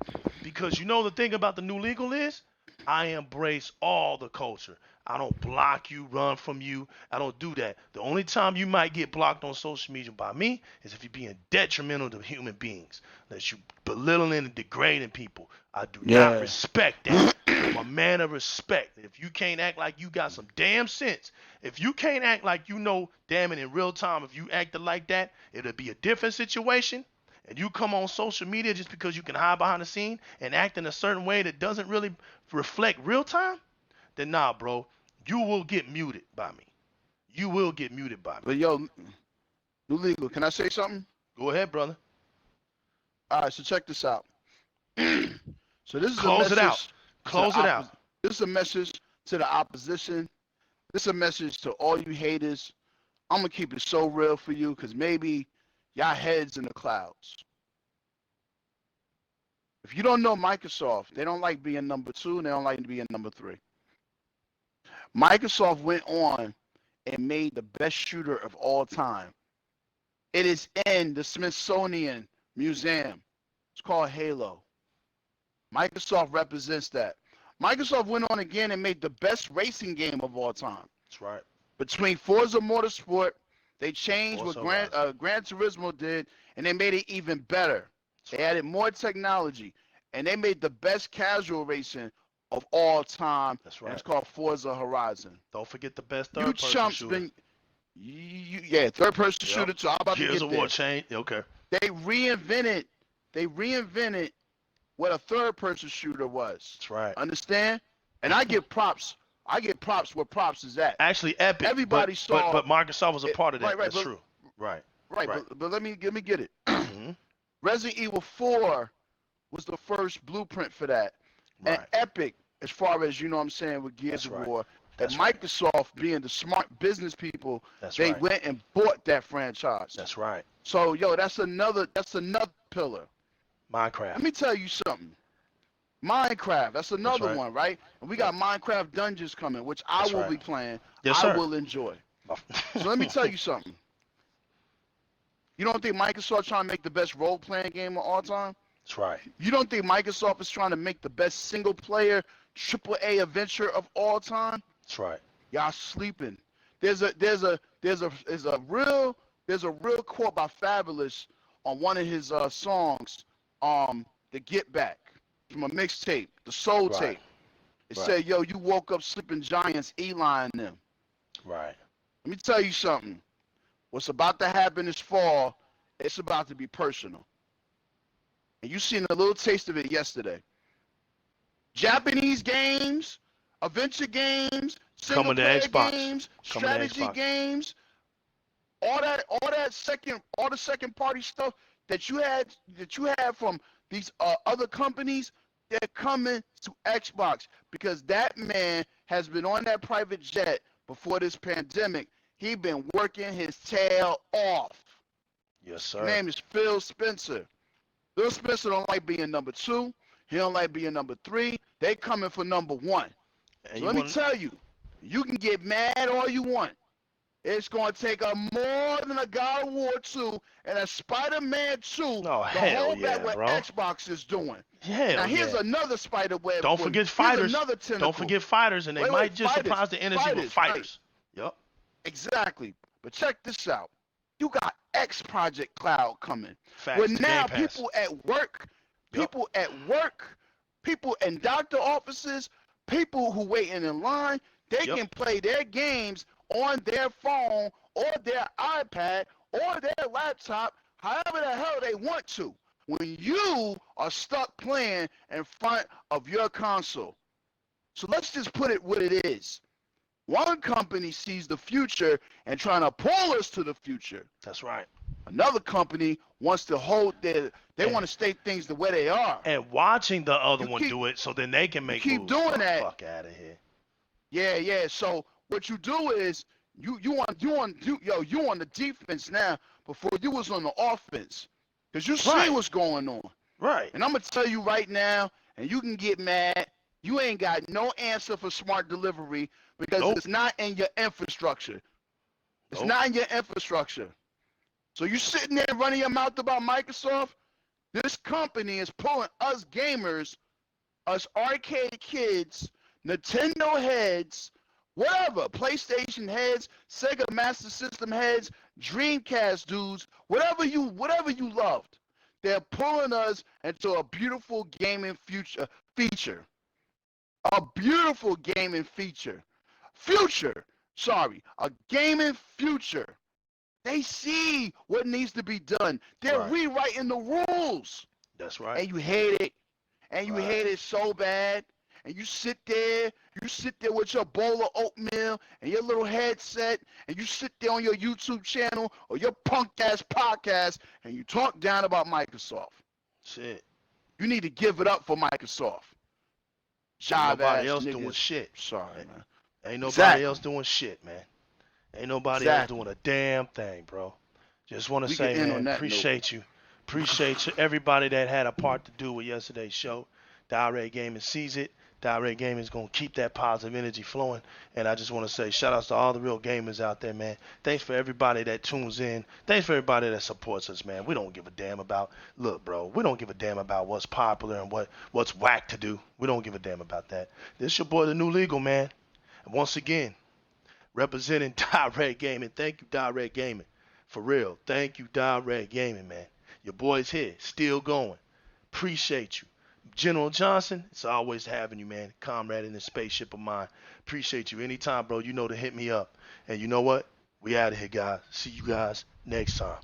Because you know the thing about the new legal is, I embrace all the culture. I don't block you, run from you. I don't do that. The only time you might get blocked on social media by me is if you're being detrimental to human beings. That you belittling and degrading people. I do not respect that. I'm a man of respect. If you can't act like you got some damn sense, if you can't act like you know, damn it, in real time, if you acted like that, it'll be a different situation. And you come on social media just because you can hide behind the scene and act in a certain way that doesn't really reflect real time, then nah, bro, you will get muted by me. You will get muted by me. But yo, new legal, can I say something? Go ahead, brother. All right, so check this out. So this is Close a it message out. Close it out. This is a message to the opposition. This is a message to all you haters. I'm gonna keep it so real for you because maybe y'all heads in the clouds. If you don't know Microsoft, they don't like being number 2 and they don't like being number 3. Microsoft went on and made the best shooter of all time. It is in the Smithsonian Museum. It's called Halo. Microsoft represents that. Microsoft went on again and made the best racing game of all time. That's right. Between Forza Motorsport, they changed Forza what Gran Turismo did, and they made it even better. They added more technology, and they made the best casual racing of all time. That's right. And it's called Forza Horizon. Don't forget the best third-person shooter. Third-person shooter too. I'm about to Gears get of there. War chain. Okay. They reinvented what a third-person shooter was. That's right. Understand? And I give props. I get props where props is at. Actually, Epic. Everybody saw. But Microsoft was a part of that. Right, That's but- true. Right. Right, Right. But let me get it. Mhm. Resident Evil 4 was the first blueprint for that. Right. And Epic, as far as you know what I'm saying, with Gears That's of right. War, That's and right. Microsoft being the smart business people, That's they right. went and bought that franchise. That's right. So yo, that's another pillar. Minecraft. Let me tell you something. Minecraft, that's another right. one, right? And we got Minecraft Dungeons coming, which I That's will right. be playing. Yes, I sir. will enjoy. So let me tell you something. You don't think Microsoft trying to make the best role-playing game of all time? That's right. You don't think Microsoft is trying to make the best single-player AAA adventure of all time? That's right. Y'all sleeping. There's a there's a real quote by Fabulous on one of his songs, the Get Back from a mixtape, the Soul Right. Tape. It Right. said, "Yo, you woke up sleeping giants, Eli and them." Right. Let me tell you something. What's about to happen this fall, it's about to be personal. And you seen a little taste of it yesterday. Japanese games, adventure games, single Coming to player Xbox. games, Coming to strategy Xbox. games, all the second party stuff that you had from these other companies, they're coming to Xbox because that man has been on that private jet before this pandemic. He been working his tail off. Yes, His sir. name is Phil Spencer. Phil Spencer don't like being number 2. He don't like being number 3. They coming for number 1. And So you let me want tell you, you can get mad all you want. It's going to take a more than a God of War 2 and a Spider-Man 2 Oh, to hell hold back yeah, what bro. Xbox is doing. Now, Hell here's yeah. another spider web Don't for you. forget Here's fighters. another Don't tentacle. forget fighters, and they Wait, might just fighters. surprise the energy with Fighters, right. fighters. Yep. Exactly. But check this out. You got X Project Cloud coming. Where Facts. The Game now Pass. Yep. people at work, people in doctor offices, people who waiting in line, they Yep. can play their games on their phone or their iPad or their laptop, however the hell they want to. When you are stuck playing in front of your console. So let's just put it what it is. One company sees the future and trying to pull us to the future. That's right. Another company wants to they And want to state things the way they are. and watching the other You one keep do it so then they can you make keep moves. doing that. Fuck out of here. Yeah. So what you do is you on the defense now before you was on the offense. Cause you see Right. what's going on. Right. And I'm gonna tell you right now, and you can get mad. You ain't got no answer for smart delivery because Nope. it's not in your infrastructure. It's Nope. not in your infrastructure. So you sitting there running your mouth about Microsoft? This company is pulling us gamers, us arcade kids, Nintendo heads, whatever, PlayStation heads, Sega Master System heads, Dreamcast dudes, whatever you loved. They're pulling us into a beautiful gaming feature. A beautiful gaming feature. A gaming future. They see what needs to be done. They're Right. rewriting the rules. That's right. And you hate it. And you Right. hate it so bad. And you sit there with your bowl of oatmeal and your little headset, and you sit there on your YouTube channel or your punk ass podcast and you talk down about Microsoft. Shit. You need to give it up for Microsoft. Ain't Jive nobody ass else doing niggas. shit. Sorry, man. Ain't nobody else Exactly. doing shit, man. Ain't nobody else Exactly. doing a damn thing, bro. Just want to We can say, end man, on that note. appreciate you. Appreciate you, everybody that had a part to do with yesterday's show. Di-RREC Gaming sees it. Di-RREC Gaming is going to keep that positive energy flowing. And I just want to say shout outs to all the real gamers out there, man. Thanks for everybody that tunes in. Thanks for everybody that supports us, man. We don't give a damn about, look, bro, we don't give a damn about what's popular and what's whack to do. We don't give a damn about that. This your boy, the new legal, man. And once again, representing Di-RREC Gaming. Thank you, Di-RREC Gaming. For real. Thank you, Di-RREC Gaming, man. Your boy's here, still going. Appreciate you. General Johnson, it's always having you, man. Comrade in this spaceship of mine. Appreciate you. Anytime, bro, you know to hit me up. And you know what? We out of here, guys. See you guys next time.